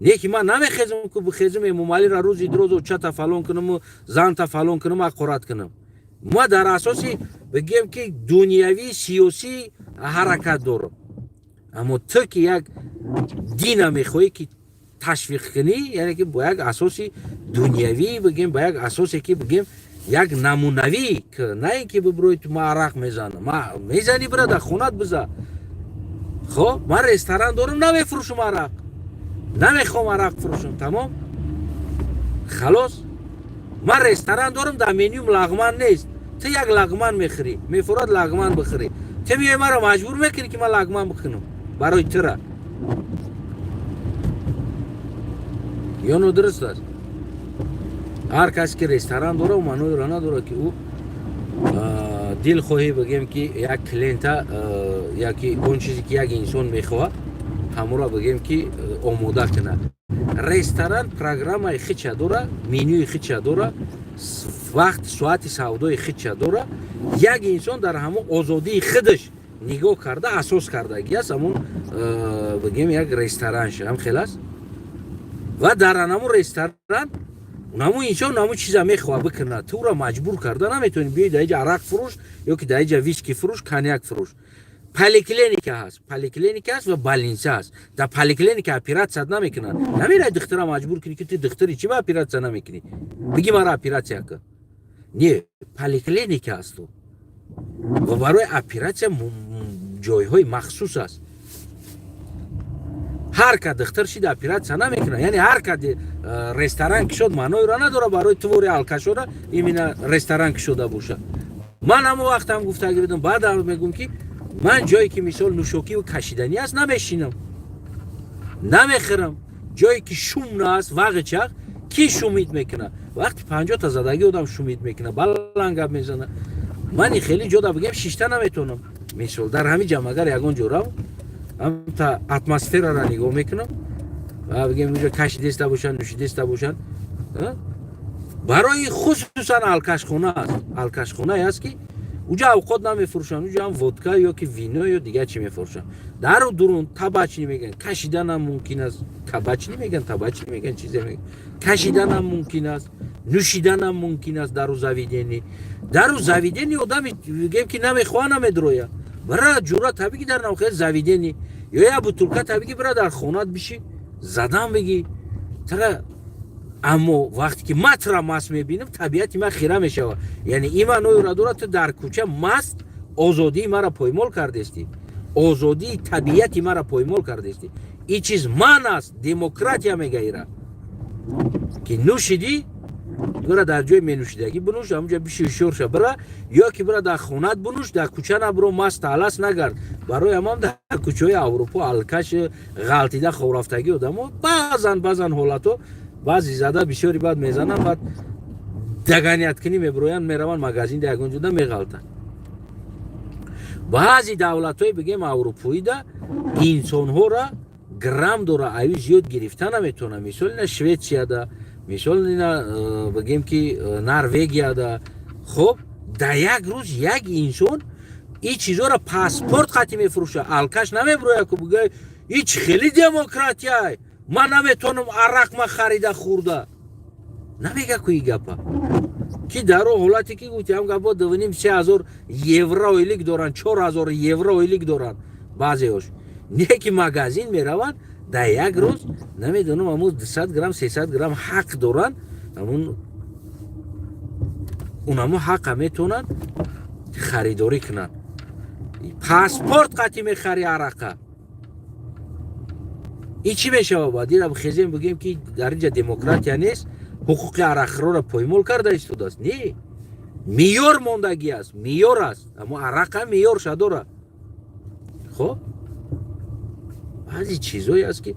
نه که من نمیخزم که بخزم ممالی را روزی دروز و چتا فلان کنم و زن تا فلان کنم و قرات کنم ما در اساسی بگیم که دنیوی سیاسی حرکت دارم اما تو که یک دین میخوای که تشویق کنی، یعنی که با یک اساسی دنیوی بگیم، با یک اساسی که بگیم یک نمونوی، که نه اینکه ببروی تو ما عرق میزنه، ما میزنی برا در خونت بزن. خب من رستوران دارم نمیفروشم عرق، نمیخوام عرق فروشم، تمام خلاص. من رستوران دارم در منیوم لغمن نیست، تو یک لغمن میخری، میفراد لغمن بخری، تو میای مرا مجبور میکنی که من لغمن بخورم برای تو را، یا نو درست است؟ هر کسی که رستوران داره و منوی را نداره که او دل خواهی بگیم که یک کلینتا یا که اون چیزی که یک انسان میخواه همون را بگیم که آموده کنه. رستوران پروگرام خیچ داره، منیوی خیچ داره، وقت ساعت سودای خیچ داره. یک انسان در همون آزادی خودش نگاه کرده، اساس کرده که همون بگیم یک رستوران شه هم خلاص. و در همون رستوران اونمو انسان نمو چیزا میخواه بکنه، تو را مجبور کرده نمیتونی بیای در اینجا عرق فروش یا که در اینجا ویسکی فروش، کنیاک فروش. پلیکلینیک هست، پلیکلینیک هست و بالینسه هست. در پلیکلینیک اپراسیون نمیکنن، نمیره دکتر مجبور کنی که تو دکتری چی با اپراسیون نمیکنی، بگی مرا اپراسیون کن. نه، پلیکلینیک هست و برای اپراسیون جایهای مخصوص است. هر که دکتر شید اپراسیون نمیکنه، یعنی هر که رستوران که شد معنی را نداره برای توری الکا شده این رستوران که شده باشه. من هم وقت هم گفتگی بدم، بعد هم میگم که من جایی که مثال نوشوکی و کشیدنی است نمیشینم، نمیخرم. جایی که شوم است واقع چق کی شومید میکنه، وقتی 50 تا زدگی آدم شومید میکنه بلنگاب میزنه. من خیلی جدا بگم شیشته نمیتونم، مثال در همین جمعگر یگان جورا هم تا اتمسفر را نگاه میکنم و بگم اونجا کشیدسته باشن، نوشیدسته باشن. برای خصوصا الکش خونه است، الکش خونه است که اونجا اوقات نمیفروشن، اونجا هم ودکا یا که وینو یا دیگه چی میفروشن. در درون تباچنی میگن، کشیدن هم ممکن است، کباچنی میگن، تباچنی میگن، چیزی میگن، کشیدن هم ممکن است، نوشیدن هم ممکن است. در زاویدنی، در زاویدنی آدم میگم که نمیخواه نمیدرویا برا جورا طبیعی در نوخه زاویدنی یا بوتولکا طبیعی برا در خونات بشی زدم بگی ترا. اما وقتی که متر مست میبینم طبیعتی من خیره میشه، یعنی ایما نوی را دورت در کوچه مست آزادی مرا پایمال کردستی، آزادی طبیعتی مرا پایمال کردستی. این چیز من است، دموکراتیا میگه ایرا که نوشیدی برا در جای منوشیدگی بنوش، همونجا بشی شورش برا، یا که برا در خونت بنوش، در کوچه نبرو مست علس نگرد. برای امام در کوچه های اروپا الکش غلطیده خورفتگی آدم ها بعضن حالتو بعضی زده بسیاری بعد میزنن، بعد دگانیت کنی میبروین میروان مگازین دیگون جدا میغلطن. بعضی دولت های بگیم اروپایی ده انسان ها را گرم داره اوی زیاد گرفتن نمیتونه. مثال نه شویتسیا ده، مثال نه بگیم که نروژیا ده. خب در یک روز یک انسان این چیزا را پاسپورت خاطی میفروشه، الکش نمیبروه که بگه هیچ خیلی دموکراتیه، من نمیتونم عرق ما خریده خورده. نمیگه کوی گپا که در حالتی که گویی هم گپا 2,500 یورو ایلیک دارن، 4,000 یورو ایلیک دارن بعضی هاش. نه که مگازین میرون در یک روز نمیدونم همون 200 گرم 300 گرم حق دارن، اونمو حق میتونن خریداری کنن. پاسپورت قطعی میخری عرقه. این چی میشه بابا؟ دیره بخیزیم بگیم که در اینجا دموکراتیا نیست، حقوق عرق را پایمال کرده است. نه، میور موندگی است، میور است، اما عرق هم میور شده داره. خب بعضی چیزایی است که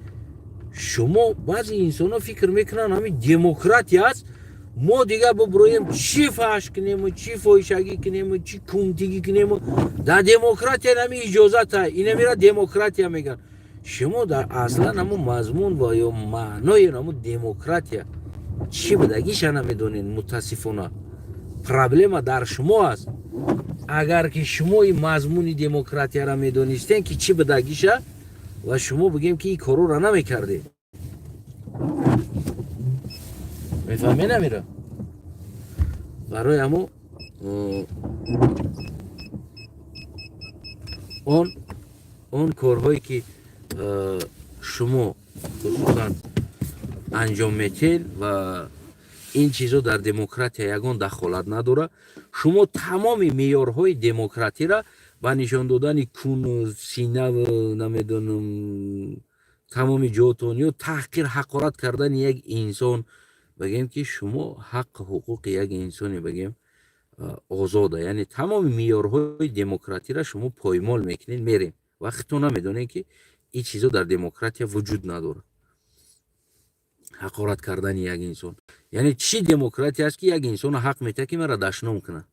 شما بعضی انسان ها فکر میکنن همین دموکراتیا است، ما دیگه ببرویم چی فحش کنیم و چی فحشگی کنیم و چی کمتیگی کنیم و در دموکراتیا نمی اجازت های اینه میره دموکراتیا میگن. شما در اصلا همون مضمون و یا معنای همون دموکراتیا چی بدگیش نمیدونین. متاسفانه پرابلم در شما است. اگر که شما این مضمون دموکراتیا را میدونستین که چی بدگیشه و شما بگیم که این کارو را نمیکردین، میفهمی نمیره. برای همون اون کارهایی که شما خصوصا انجام میتین و این چیزا در دموکراتی یگان دخالت نداره. شما تمام معیارهای دموکراتی را با نشان دادن کون و سینه و نمیدونم تمام جاتونی و تحقیر حقارت کردن یک انسان بگیم که شما حق حقوق یک انسانی بگیم آزاده. یعنی تمام معیارهای دموکراتی را شما پایمال میکنین میرین وقتی نمیدونین که این چیزا در دموکراتی وجود نداره. حقارت کردن یک انسان یعنی چی دموکراتی است که یک انسان حق میده که مرا دشنام کنه؟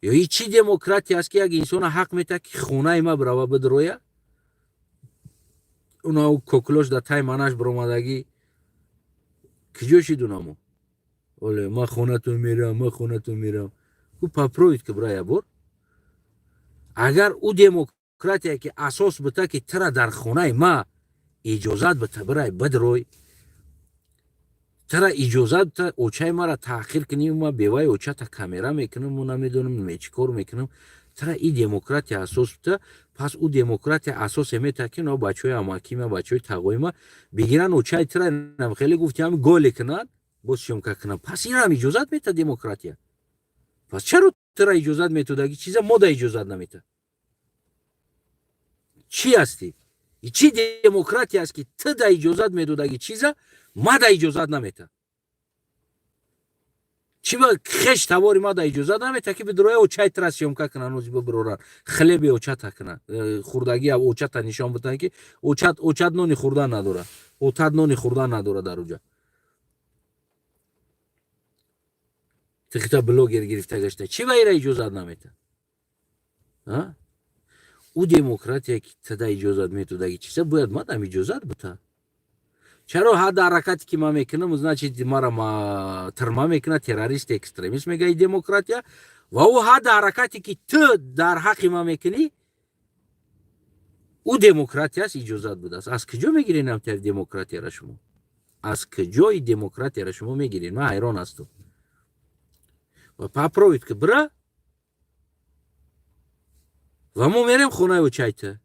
یا این چی دموکراتی است که یک انسان حق میده که خونه ما برای بدرویه؟ اونا کوکلوش در تای منش برآمدگی کجاشی دونمو ولی ما خونه تو میرم او پاپروید که برای بر اگر او دموکراتی که اساس بته که ترا در خونه ما اجازت بته برای بدروی ترا اجازت بته اوچای ما را تحقیر کنیم ما بیوای اوچا تا کامera میکنم و نمیدونم چیکار میکنم ترا این دموکراتی اساس بته پس او دموکراتی اساس میته که نو بچهای اماکی ما بچهای تقوی ما بگیرن اوچای ترا نم خیلی گفتم گل کنن باز شمکه کنن پس این هم اجازت میته دموکراتی پس چرا ترا اجازت میته داگی چیزا ما دا اجازت نمیته چی هستی چی دموکراتی است که تو دا اجازت میده داگی چیزا ما دا اجازت نمیته چی با خش تواری ما دا اجازت نمیته که بدروی اوچای ترا شمکه کنن و برورن خلیب اوچا تا کنن خوردگی اوچا تا نشان بدن که اوچات نونی خوردن نداره اوچات نونی خوردن نداره در اونجا تختا بلوگر گرفته گشته چی باید اجازت نمیته او دموکراتی که تدا اجازت میتو داگی چیزا باید ما دم اجازت بته چرا حد حرکتی که ما میکنم значит ما را ما ترما میکنه تروریست اکستریمیست میگه دموکراتیا و او حد حرکتی که تو در حق ما میکنی او دموکراتی است اجازت بده است از کجا میگیرین هم تر دموکراتی را شما از کجای دموکراتی را شما میگیرین من حیران هستم و پاپروید که برا و ما میریم خونه و چایته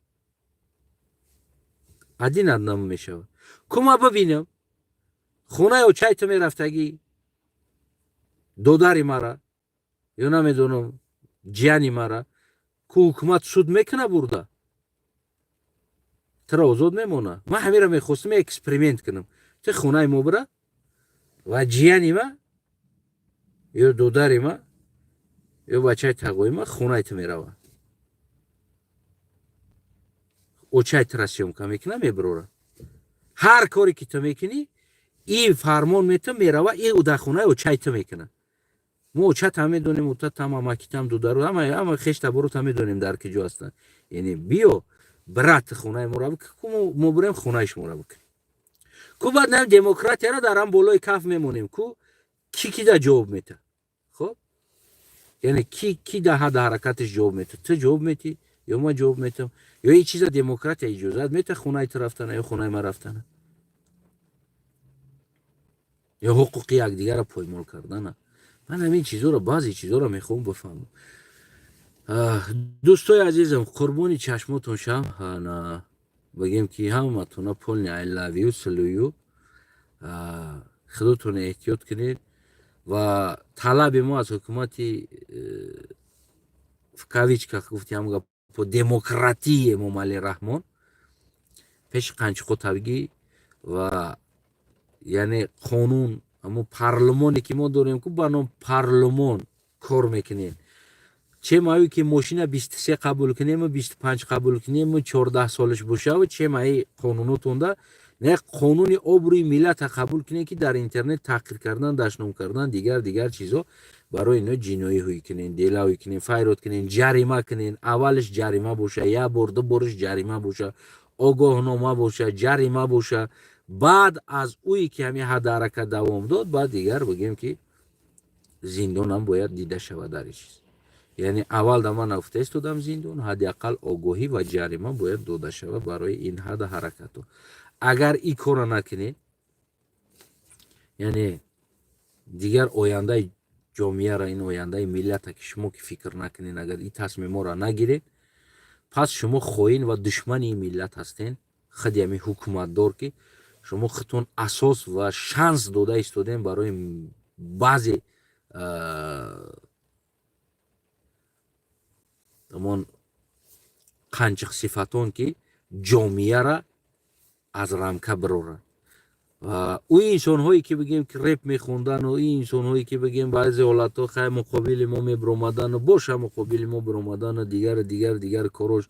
عدین ادنام میشه کما ببینم خونه و چایته میرفتگی دوداری مرا یا نمیدونم جیانی مرا که حکومت سود میکنه برده ترا آزاد میمونه من همین را میخواستم اکسپریمنت کنم تو خونه ما برا و جیانی ما یا دوداری ما یا بچه تقوی ما خونه تو میروه اوچای ترسیوم که میکنه میبروره هر کاری که تو میکنی این فرمان میتونه میروه این او در خونه اوچای تو میکنه ما اوچت هم میدونیم اوچت هم اماکیت هم دودارو همه خشت بروت هم میدونیم در کجا هستن یعنی بیو برات خونه ما رو بکنیم ما بریم خونهش ما رو بکنیم که بعد نم دموکراتی را در هم بالای کف میمونیم که کی در جواب میته خب یعنی کی در حد حرکتش جواب میته تو جواب میتی یا ما جواب میتم یا این چیزا دموکراتی اجازت میته خونه تو رفتن یا خونه ما رفتن یا حقوق یک دیگر را پایمال کردن من همین چیزا رو بعضی چیزا رو میخوام بفهمم دوستای عزیزم قربانی چشماتون شم بگیم که همتون پولنی I love you سلویو خودتون احتیاط کنید و طلب ما از حکومتی в кавичках گفتیم по демократии ممالی رحمان پیش قنچقو تبگی و یعنی قانون اما پارلمانی که ما داریم که با نام پارلمان کار میکنیم چه مایی که ماشین 23 قبول کنیم و 25 قبول کنیم و 14 سالش باشه و چه مایی قانوناتون ده نه قانون عبری ملت قبول کنیم که در اینترنت تحقیر کردن دشنام کردن دیگر چیزا برای اینا جنایی هایی کنین دیلاوی کنین فایرات کنین جریمه کنین اولش جریمه باشه یا برده برش جریمه باشه آگاهنامه باشه جریمه باشه بعد از اویی که همین حد حرکت دوام داد بعد دیگر بگیم که زندان هم باید دیده شود در چیز یعنی اول در من افته استودم زندان حداقل آگاهی و جریمه باید داده شود برای این حد حرکت اگر این کار نکنین یعنی دیگر آینده جامعه را این آینده ملت که شما که فکر نکنین اگر این تصمیم را نگیرید پس شما خواهین و دشمن این ملت هستین. خود یمی حکومت دار که شما خودتون اساس و شانس داده ایستادین برای بعضی همون قنچق صفتون که جامعه را از رمکه برورن. و او انسان هایی که بگیم که رپ میخوندن و این انسان هایی که بگیم بعضی حالت ها خیلی مقابل ما میبرومدن و باشه مقابل ما برومدن و دیگر کاروش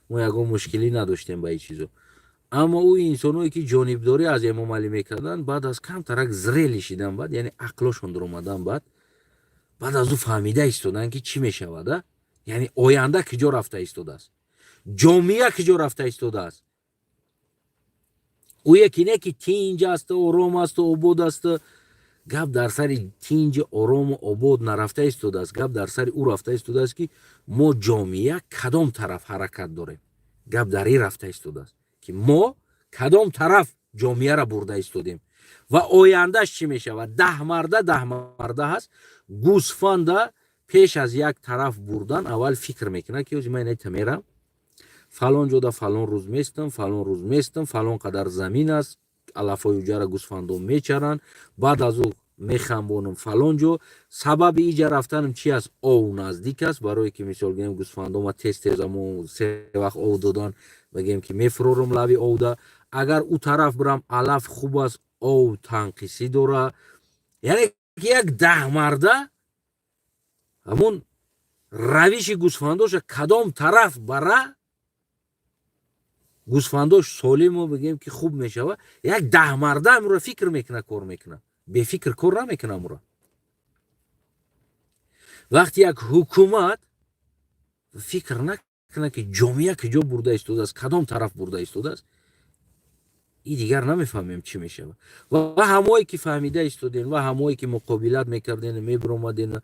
ما یکو مشکلی نداشتیم با این چیزو. اما او انسان هایی که جانبداری از امام علی میکردن بعد از کم ترک زریلی شدن بعد یعنی عقلشون در اومدن بعد از او فهمیده ایستادن که چی میشوده، یعنی آینده کجا رفته ایستاده است، جامعه کجا رفته ایستاده است. او یکی نه که تینج است و آرام است و عبود است. گپ در سر تینج آرام و عبود نرفته ایستاده است. گپ در سر او رفته ایستاده است که ما جامعه کدام طرف حرکت داریم. گپ در این رفته ایستاده است که ما کدام طرف جامعه را برده ایستادیم و آیندهش چی میشه. و 10 مرده هست. گوسفند پیش از یک طرف بردن اول فکر میکنه که من ایت میرم فلان جودا فلان روز میستم فلان قدر زمین است علفای اوجا را گوسفندان میچرن بعد از او میخنبونم فلان جو. سبب ایجا رفتنم چی است؟ او نزدیک است. برای که مثال بگیم گوسفندان ما تیز امو 3 وقت او دادن بگیم که میفرورم لبی او دا. اگر او طرف برم علف خوب است او تنقیسی داره. یعنی یک 10 مرده همون روش گوسفنداش کدام طرف بره گوسفنداش سالم و بگیم که خوب میشه. یک 10 مرده امرو فکر میکنه کار میکنه، به فکر کار نمیکنه. امرو وقتی یک حکومت فکر نکنه که جامعه کجا برده ایستاده است کدام طرف برده ایستاده است این دیگر نمیفهمیم چی میشه. و همایی که فهمیده ایستادین و همایی که مقابلت میکردین میبرومدین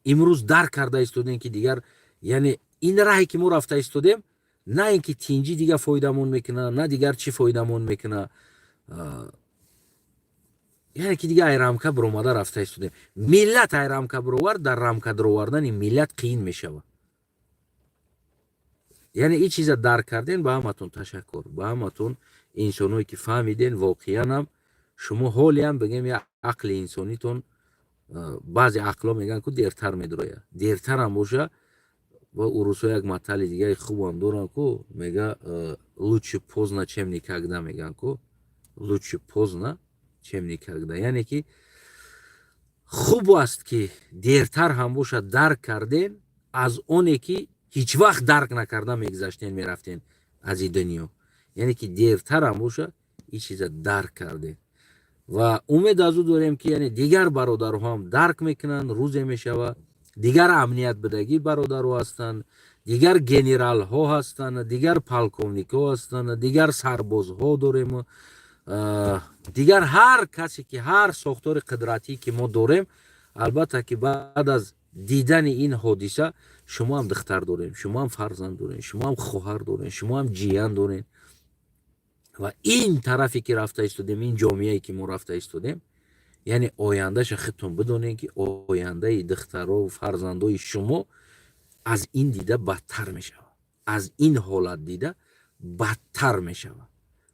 امروز درک کرده ایستادین که دیگر یعنی این راهی که ما رفته ایستادیم نه اینکه تینجی دیگه فایدمون میکنه نه دیگر چی فایدمون میکنه، یعنی که دیگه ایرامکه برومده رفته ایستادیم. ملت ایرامکه برور در رامکه دروردن ملت قین میشه. یعنی این چیز درک کردین با همتون تشکر. با همتون انسانوی که فهمیدین واقعا هم شما حالی هم بگیم یا عقل انسانیتون بعضی عقلا میگن که دیرتر میدرویه دیرتر هم باشه. و اوروسا یک مطل دیگه خوب هم دارن که میگه лучше поздно чем никогда. میگن که лучше поздно чем никогда یعنی که خوب است که دیرتر هم باشه درک کردین از اونی که هیچ وقت درک نکرده میگذشتین میرفتین از این دنیا. یعنی که دیرتر هم باشه این چیز درک کردین و امید از او داریم که یعنی دیگر برادرها هم درک میکنن روز میشه. دیگر امنیت بدگی برادرها هستن، دیگر گنرال ها هستن، دیگر پالکونیک ها هستن، دیگر سرباز ها داریم، دیگر هر کسی که هر ساختار قدرتی که ما داریم. البته که بعد از دیدن این حادثه شما هم دختر دارین، شما هم فرزند دارین، شما هم خواهر دارین، شما هم جیان دارین و این طرفی که رفته ایستادیم این جامعه‌ای که ما رفته ایستادیم یعنی آیندهش خودتون بدونین که آینده دخترها و فرزندای شما از این دیده بدتر میشه، از این حالت دیده بدتر میشه.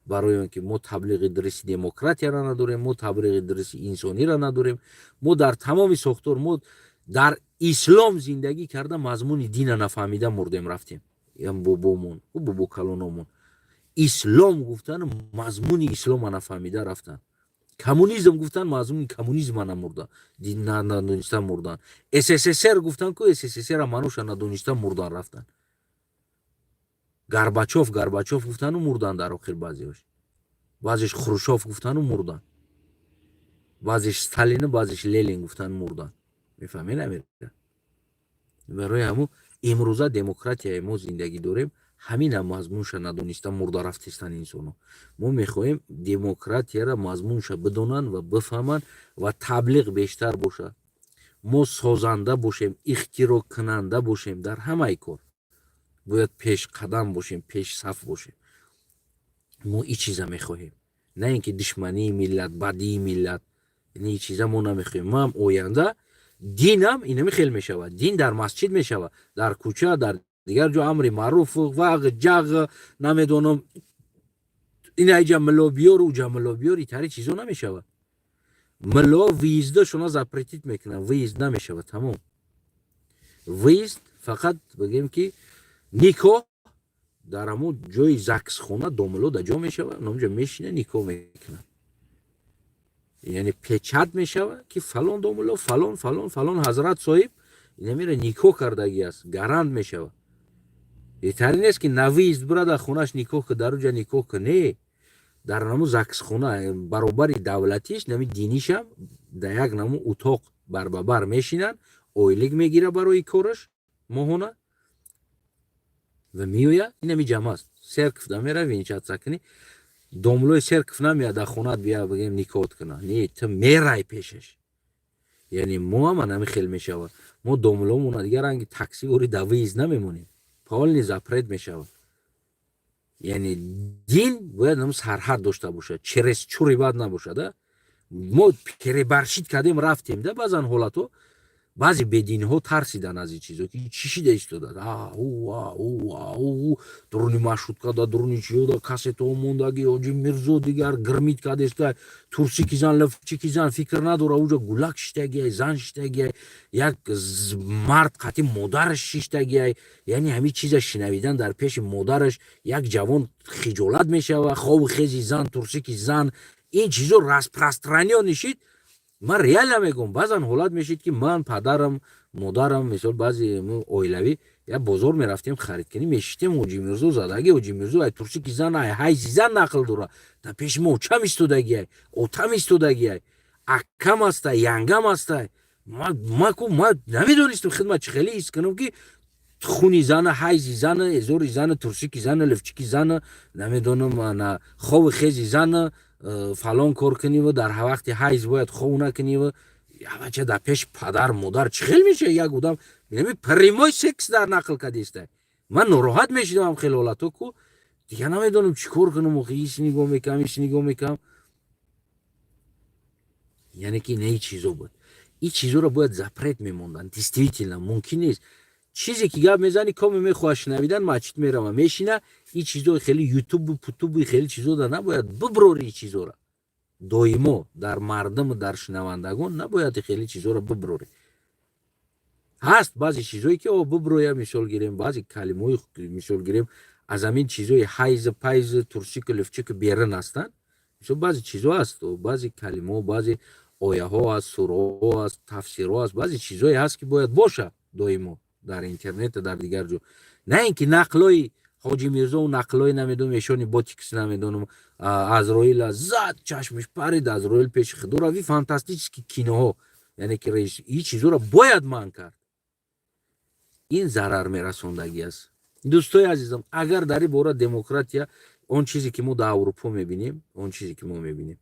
برای اینکه ما تبلیغ درس دموکراتی را نداریم، ما تبلیغ درس انسانی را نداریم. ما در تمام ساختار ما در اسلام زندگی کرده مضمون دین نفهمیده مردیم رفتیم. یعنی بابامون و بابا کلانمون اسلام گفتن مضمون اسلام نفهمیده رفتن. کمونیسم گفتن مضمون کمونیسم نمردن دین ندونستن مردن. SSSR گفتن که SSSR منوش ندونستن مردن رفتن. گرباچوف گفتن و مردن در آخر بعضیش خروشوف گفتن و مردن، بعضیش استالین بعضیش لنین گفتن مردن. میفهمی نمیره. برای همون امروزه دموکراتی ما زندگی داریم همین هم مضمونش ندونستن مرده رفتستن انسانو. ما میخوایم دموکراتی را مضمونش بدونن و بفهمن و تبلیغ بیشتر باشه. ما سازنده باشیم، اختراع کننده باشیم در همه کار. باید پیش قدم باشیم، پیش صف باشیم. ما این چیزا میخوایم، نه اینکه دشمنی ملت، بدی ملت. این چیزا ما نمیخوایم. ما هم آینده دین هم اینمی خیلی میشود. دین در مسجد میشود، در کوچه، در دیگر جو امر معروف و جاغ نمیدونم این ایجا ملو بیار و جا ملو بیار ایتاری چیزو نمیشود. ملو ویزده شما زپریتیت میکنن، ویزد نمیشود. تمام ویزد فقط بگیم که نیکو در همون جای زکس خونه دوملو در جا میشود، اونجا میشینه نیکو میکنن. یعنی پیچت میشود که فلان دوملو فلان فلان فلان حضرت صاحب این میره نیکو کردگی است، گرند میشود. ایتاری نیست که نویزد برا در خونش نیکو که در اونجا نیکو که نه، در نمو زکس خونه برابر دولتیش نمی دینیش هم در یک نمو اتاق بر میشینن، اویلیگ میگیره برای کارش ماهونه و میویا این نمی جمع است. سرکف دا میره وینچات سکنی دوملوی سرکف نمیاد در خونت بیا بگیم نیکوت کنه، نه تو میرای پیشش. یعنی ما هم نمی خیل میشود، ما دوملو مونه دیگر رنگی تاکسی وری دویز نمیمونیم، پال نیز اپرید میشود. یعنی دین باید هم سرحد داشته باشه، چرس چوری باید نباشه. ما پیری برشید کردیم رفتیم ده بعضن حالتو بعضی بدین ها ترسیدن از این چیزا که چی شده ایستاده او درونی مشروط کرده، درونی چی دا کسی تو موندگی اوجی میرزو دیگر گرمید کرده است، ترسی کی زن لفچی کی زن فکر نداره اوجا گلک شتگی زن شتگی یک مرد قطعی مادرش شتگی. یعنی همین چیزا شنویدن در پیش مادرش یک جوان خجالت میشه و خواب خیزی زن ترسی کی زن این چیزا راست پرسترانی نشید. من ریال میگم بعضن حالت میشید که من پدرم مادرم مثلا بعضی اویلوی یا بازار میرفتیم خرید کنیم میشتیم اوجی میرزو زدگی اوجی میرزو ای ترسی کی زن ای زن نقل داره در پیش ما چم استودگی اوتم استودگی اکم است ینگم است. ما نمیدونستم خدمت چه خیلی است کنم که خونی زن حیزی زن ازوری زن ترسی کی زن لفچی کی زن نمیدونم نه خواب خیزی زن فلان کار کنی و در وقتی حیز باید خوب نکنی و یا بچه در پیش پدر مادر چخیل میشه یک بودم بینمی پریمای سکس در نقل کدیسته. من نراحت میشیدم خیلی حالتو که دیگه نمیدونم چی کار کنم و ایش نگاه میکنم ایش نگاه میکنم. یعنی که نه ای چیزو بود این چیزو رو باید زپرت میموندن دیستویتیلن ممکن نیست چیزی که گپ میزنی کمی میخواهش نویدن مچت میرم میشینه این چیزو خیلی یوتیوب و پوتوب خیلی چیزو دا نباید ببروری این چیزو را دایما در مردم و در شنوندگان نباید خیلی چیزو را ببروری. هست بعضی چیزایی که ببرویا مثال گیریم بعضی کلمه‌ای مثال گیریم از همین چیزای حیز پایز ترسی کلفچه که بیرن هستن مثلا بعضی چیزا هست و بعضی کلمه بعضی آیه ها از سوره ها از تفسیر ها از بعضی چیزایی هست که باید باشه دایما در اینترنت در دیگر جو. نه اینکه نقلای حاجی میرزا و نقلای نمیدونم ایشانی باتیکس نمیدونم ازرائیل زد چشمش پرید ازرائیل پیش خود روی فانتاستیک کینه ها. یعنی که رئیس این چیزا رو باید من کرد. این ضرر میرسوندگی است. دوستای عزیزم اگر در این باره دموکراتیا اون چیزی که ما در اروپا میبینیم اون چیزی که ما میبینیم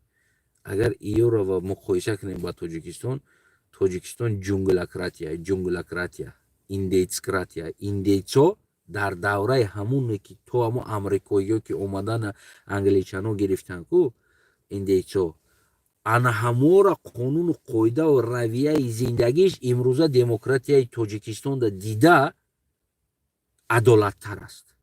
اگر ایو رو مقایسه کنیم با تاجیکستان جنگلاکراتیا ایندیتسو در دوره همون که تو همون امریکایی که اومدن انگلیچانو گرفتن کو ایندیتسو انا همورا قانون و قاعده و رویه زندگیش امروزه دموکراتیای تاجیکستان دا دیده عدالت تر است.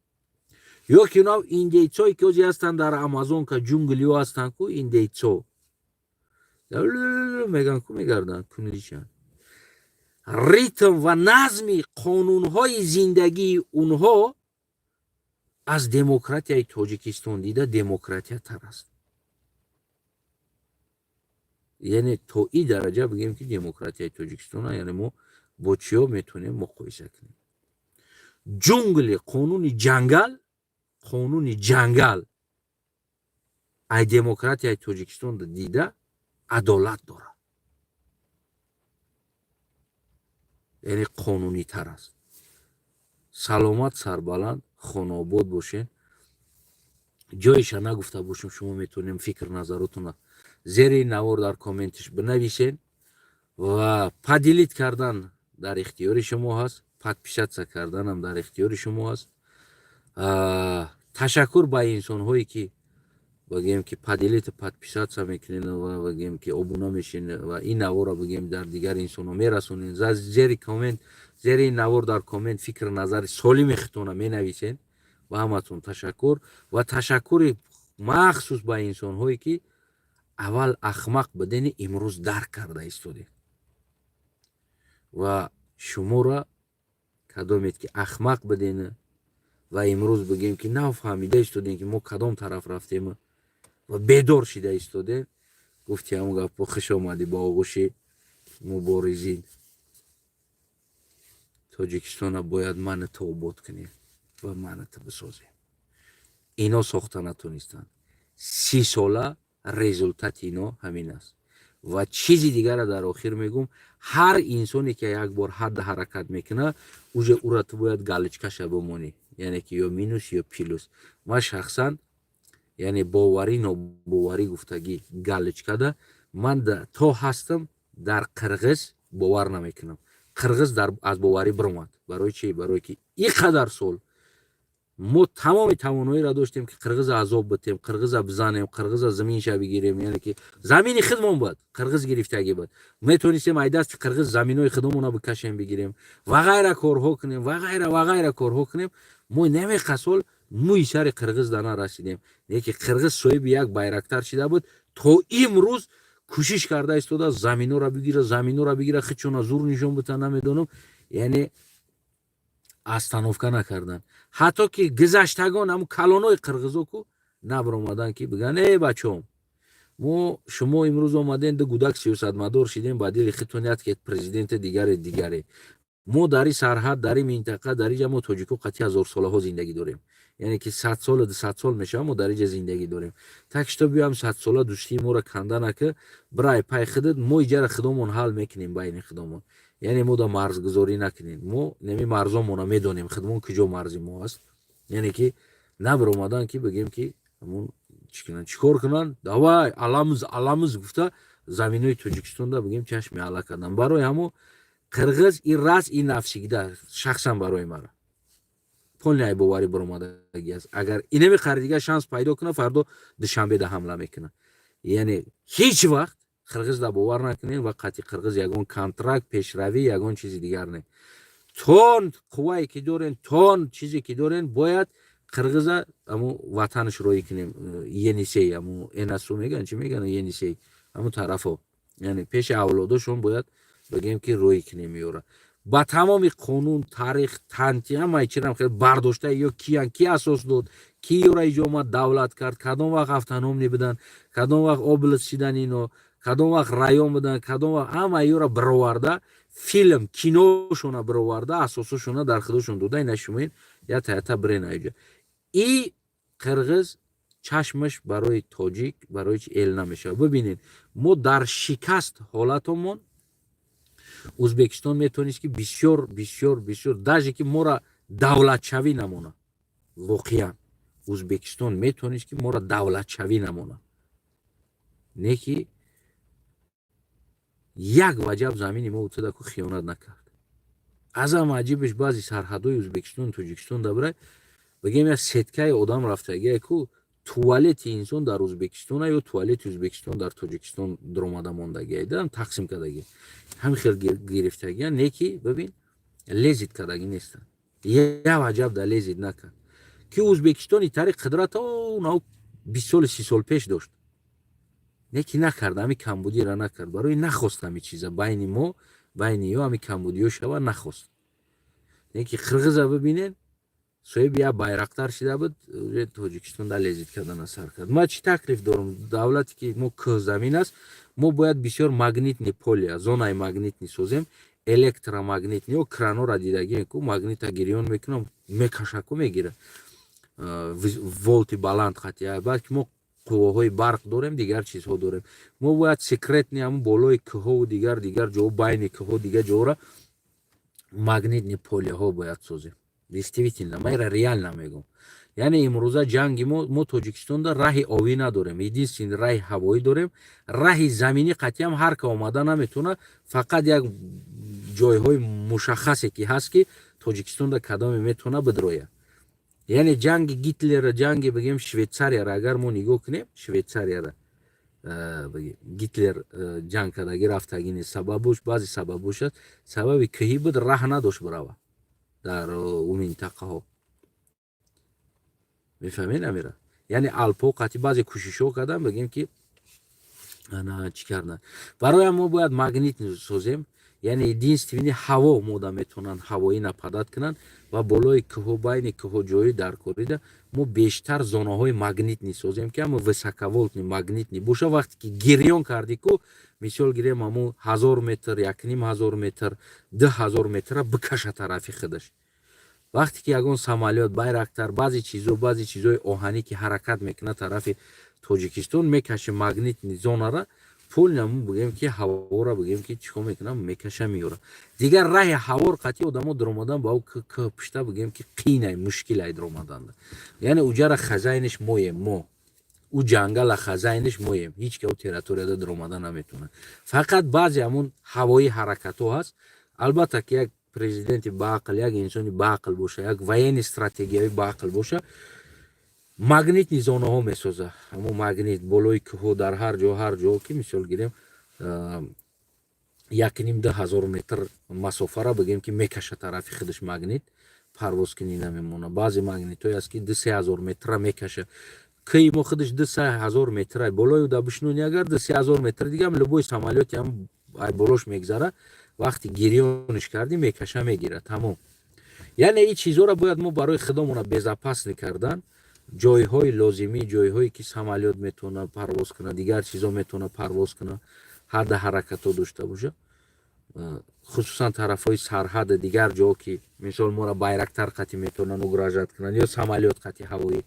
یا که نو ایندیتسوی که اوزی هستن در امازون که جنگلیو هستن کو ایندیتسو میگن کو میگردن کنلیشن ریتم و نظمی قانونهای زندگی اونها از دموکراتیای تاجیکستان دیده دموکراتی تر است. یعنی تو این درجه بگیم که دموکراتی تاجیکستان یعنی ما با چیا میتونیم مقایسه کنیم. جنگل قانون جنگل ای دموکراتی تاجیکستان دیده عدالت داره یعنی قانونی تر است. سلامت سربلند خاناباد باشین. جایش نگفته باشم شما میتونیم فکر نظراتون زیر نوار در کامنتش بنویسین و پدیلیت کردن در اختیار شما هست پدپیشت کردن هم در اختیار شما هست. تشکر به انسان هایی که بگیم که پدیلیت подписаться میکنین و بگیم که ابونا میشین و این نوار رو بگیم در دیگر انسان ها میرسونین. زیر کامنت، زیر این نوار در کامنت فکر نظر سالم خودتون می نویسین و همتون تشکر و تشکر مخصوص به انسان هایی که اول احمق بدین امروز درک کرده استودین و شما را کدامید که احمق بدین و امروز بگیم که نفهمیده استودین که ما کدام طرف رفتیم و بیدار شده ایستاده. گفتی همون گفت با خوش آمدی با آغوش مبارزین. تاجیکستان باید من تو آباد کنی و من تو بسازی. اینا ساخته نتونستن. 30 ساله رزولتت اینا همین است و چیزی دیگر را در آخر میگم. هر انسانی که یک بار حد حرکت میکنه او را تو باید گالچکش بمونی، یعنی که یا مینوس یا پیلوس. ما شخصا یعنی باوری ناباوری گفتگی галочка да من تا هستم در قرغز باور نمیکنم. قرغز از باوری برآمد. برای چی؟ برای که این قدر سال ما تمام توانایی را داشتیم که قرغز عذاب بتیم، قرغز بزنیم، قرغز زمینش بگیریم، یعنی که زمین خودمون بود قرغز گرفتگی بود. میتونستیم ایداست که قرغز زمینای خودمون را بکشیم بگیریم و غیره کارها کنیم و غیره کارها کنیم. ما نمیقصول موی سر قرغز دانا رسیدیم. یکی قرغز صاحب یک بایرکتر شده بود تا امروز کوشش کرده است زمینو را بگیره خودشون زور نشون بده نمیدونم، یعنی استانوفکا نکردن. حتی که گذشتگان همون کلانای قرغزو کو نبر اومدن که بگن ای بچه‌ام ما شما امروز اومدین ده گودک سیاست مدار شدیم بعدی خودتونیت که پرزیدنت دیگری ما در این سرحد در این منطقه در اینجا ما تاجیکو قطعی 1000 ساله ها زندگی داریم، یعنی که 100 سال 200 سال میشه ما در اینجا زندگی داریم. تکشتا بیام 100 ساله دوستی ما را کنده نکه برای پای خودت ما ایجار خودمون حل میکنیم بین خودمون، یعنی ما دا مرزگذاری نکنیم. ما نمی مرزامون میدونیم خودمون کجا مرزی ما است، یعنی که نبر اومدن که بگیم که همون چیکار کنن давай علامز گفته زمینای تاجیکستان دا بگیم چشم علا کردن. برای همو قرغز این راز این نفسیگی شخصا برای من پول باوری برآمدگی است. اگر اینه میخره دیگه شانس پیدا کنه فردا دوشنبه ده حمله میکنه، یعنی هیچ وقت قرغز دا باور نکنین و قطعی قرغز یگان کانترکت پیشروی یگان چیزی دیگر نه. تون قوایی که دارن تون چیزی که دارن باید قرغز امو وطنش روی کنیم. ینیسی امو انسو میگن چی میگن ینیسی امو طرفو، یعنی پیش اولادشون باید بگیم که روی کنیم میوره با تمام قانون تاریخ تنتی هم ایچرم خیلی برداشته یا کی اساس داد کی یورا ایجا دولت کرد کدام وقت افتانوم نبودن کدام وقت اوبلس شدن اینو کدام وقت رایون بدن کدام وقت همه یورا برآورده فیلم کینوشون برآورده اساسشون در خودشون داده نشومین یا تا برین ایجا. این قرغز چشمش برای تاجیک برای چی ال نمیشه. ببینید ما در شکست حالتمون ازبکستان میتونست که بسیار داجی که ما را دولت شوی نمونه. واقعا ازبکستان میتونست که ما را دولت شوی نمونه، نه که یک وجب زمینی ما اوتده که خیانت نکرد. از هم عجیبش بعضی سرحدهای ازبکستان تاجیکستان دبره بگیم یا ستکه آدم رفتگی که توالت انسان در ازبکستان یا توالت ازبکستان در تاجیکستان در اومده موندگی دارن تقسیم کردگی هم خیلی گرفتگی نه که ببین لذت کردگی نیستن. یه عجب در لذت نکرد که ازبکستان این طریق قدرت او 20 سال 30 سال پیش داشت، نه که نکرد همی کمبودی را نکرد. برای نخواست همی چیزا بین ما بین یا همی کمبودی ها شوه نخواست. نه که قرغز ببینین صاحب یا بایرکتر شده بود تاجیکستان در لذت کردن اثر کرد. ما چی تکلیف دارم دولتی که ما که زمین است ما باید بسیار ماگنیت پولیا زونای ماگنیت سازیم الکتروماگنیت و کرانو را دیدگی که ماگنیت گریون میکنم میکشه که میگیره ولتی بالند خاطی بعد که ما قوه‌های برق داریم دیگر چیزها داریم. ما باید سکرت نیام بالای که و دیگر جو بین که و دیگر جو را ماگنیت پولیا ها باید سازیم. دیستیویتین من را ریال نمیگم. یعنی امروزه جنگی ما تاجیکستان در راه آبی نداریم، ایدین راه هوایی داریم. راه زمینی قطعی هم هر که آمده نمیتونه، فقط یک جایهای مشخصی که هست که تاجیکستان در کدام میتونه بدرویه. یعنی جنگ گیتلر جنگ بگیم شویتساریا را اگر ما نگاه کنیم شویتساریا را بگیم گیتلر جنگ کردگی رفتگینی سببش بعضی سببش است سببی کهی بود راه نداشت برای در اون منطقه ها میفهمین امیره یعنی الپا قطعی بعضی کوشش ها کردن بگیم که انا چی کردن برای ما باید ماگنیت سازیم یعنی единственный ҳаво мода метавонанд ҳавоӣ нападад кунанд ва болои кӯҳо байни кӯҳо ҷои дар корида мо бештар зонаҳои магнитни созем ки ҳама високоволтни магнитни боша вақте ки гирён кардику мисол гирем ҳамун 1000 метр 1500 метр 2000 метра бикаша тарафи худаш вақте ки ягон самолёт байрактар баъзе чизҳои оҳанӣ ки ҳаракат мекунад тарафи тоҷикистон мекаши магнитни зонара полнаму бигем ки ҳавора бигем ки чиқо мекунам мекаша меёра дигар раҳи ҳавор қатъи одамо диромадан ба у пишта бигем ки қиинай мушкилай диромаданда яъне уҷара хазайниш моем мо у ҷангала хазайниш моем ҳеҷ ки у территорияда диромада наметавонад фақат баъзе ҳамун ҳавои ҳаракатҳо ҳаст албатта ки як президенти баақл як инсони баақл боша як военни стратегияви баақл боша магнитни зонаҳо месоза ҳамун магнит болои кӯҳо дар ҳар ҷо ки мисол гирем 1500 метр масофара бигем ки мекаша тарафи худаш магнит парвоз кунӣ намемона баъзе магнитҳое аст ки 2000 метра мекаша кӯи мо худаш 2000 метра болои уда бишнони агар 2000 метр дигам любой самолёти ҳам ай болош мегзара вақти гирёниш кардӣ мекаша мегирад тамом яъне ин чизҳоро бояд мо барои худомона безопасни кардан ҷойҳои лозимӣ ҷойҳое ки самолёт метавонад парвоз кунад дигар чизҳо метавонад парвоз кунад ҳадда ҳаракатҳо дошта боша хусусан тарафҳои сарҳади дигар ҷо ки мисол моро байрактар қатъи метавонанд угражат кунанд ё самолёт қатъи ҳавоӣ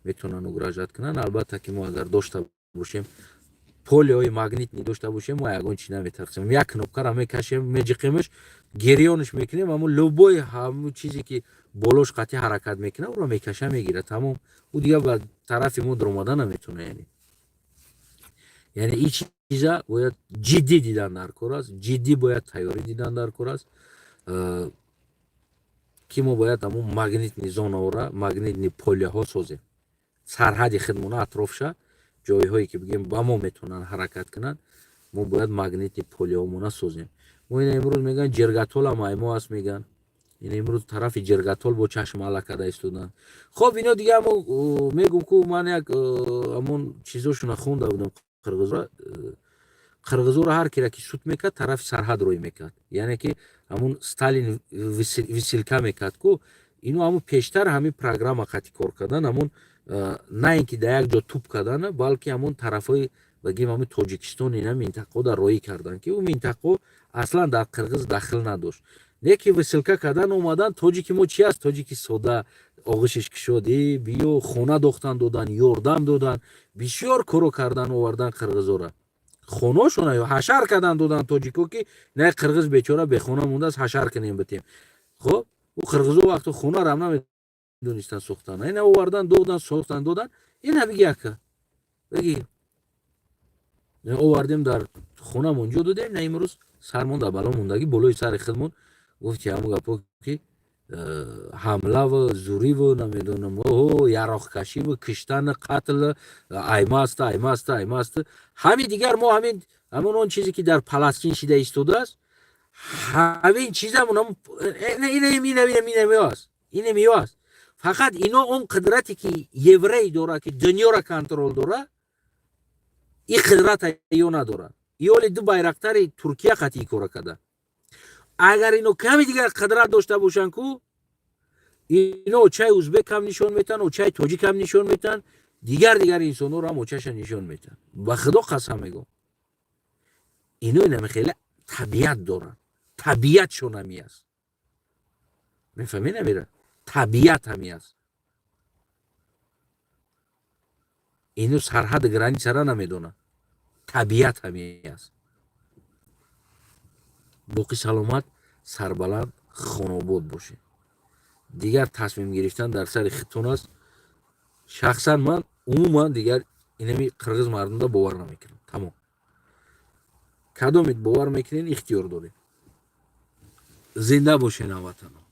метавонанд угражат кунанд албатта ки мо агар дошта бошем полеҳои магнитни дошта бошем мо ягон чӣ наметарсем як кнопкаро мекашем меҷиқемш гирёниш мекунем аммо любой ҳамун чизе ки болош қатъи ҳаракат мекунад уро мекаша мегирад тамом у дигар ба тарафи мо диромада наметавонад яъне ин чиза бояд ҷиддӣ дидан дар кор аст ҷиддӣ бояд тайёрӣ дидан дар кор аст ки мо бояд ҳамун магнитни зонаҳоро магнитни полеҳо созем сарҳади худмона атрофша ҷойҳое ки бигем ба мо метавонанд ҳаракат кунанд мо бояд магнитни полеҳомона созем мо ин имрӯз мегӯянд ҷиргатола маймо аст мегӯянд ин имрӯз тарафи ҷиргатол бо чашм аллакада истоданд хоб ино дига мо мегӯм ку ман як ҳамун чизошуна хонда будам қирғизоро ҳар кира ки суд мекард тарафи сарҳад рӯй мекард яъне ки ҳамун сталин висилка мекард ку ино ҳамун пештар ҳамин программа қатъи кор кардан ҳамун на ин ки дар як ҷо туп кардан балки ҳамун тарафҳои бигем ҳамин тоҷикистони ина минтақаҳода роӣ карданд ки у минтақаҳо аслан дар қирғиз дахил надошт не ки висилка кардан омадан тоҷики мо чи аст тоҷики сода оғӯшиш кушодӣ биё хона дохтан додан ёрдам додан бисёр коро кардан овардан қирғизора хоношона ё ҳашар кардан додан тоҷико ки не қирғиз бечора бехона мондааст ҳашар кунем битем хоб у қирғизо вақто хонарам намедонистан сохтан ина овардан додан сохтан додан ина биги яка биги овардем дар хонамон ҷо додем на имрӯз сармон дар бало мондагӣ болои сари худмон гуфти ҳамун гапо ки ҳамлаву зуриву намедонам яроқкашиву киштану қатл аймасту ҳамин дигар мо ҳамин он чизе ки дар Паластин шида истодааст ҳамин чизамон инамеоаст фақат ино он қудрате ки еврей дора ки дунёро контрол дора ин қудрата ё надора иёли ду байрақтари Туркия қатъи кора карда агар ино ками дигар қудрат дошта бошанд ку ино очаи узбек ҳам нишон метан очаи тоҷик ҳам нишон метан дигар инсонҳоро ҳам очаша нишон метан ба худо қасам мегӯям ино инаме хеле табиат доранд табиатшон ҳами аст мефаҳмед намира табиат ҳами аст ино сарҳади границара намедонанд табиат ҳами аст боқӣ саломат сарбаланд хонобод бошед дигар тасмим гирифтан дар сари худтон аст шахсан ман умуман дигар инами қирғиз мардумда бовар намекунам тамом кадомит бовар мекунед ихтиёр доред зинда бошед ҳамватанон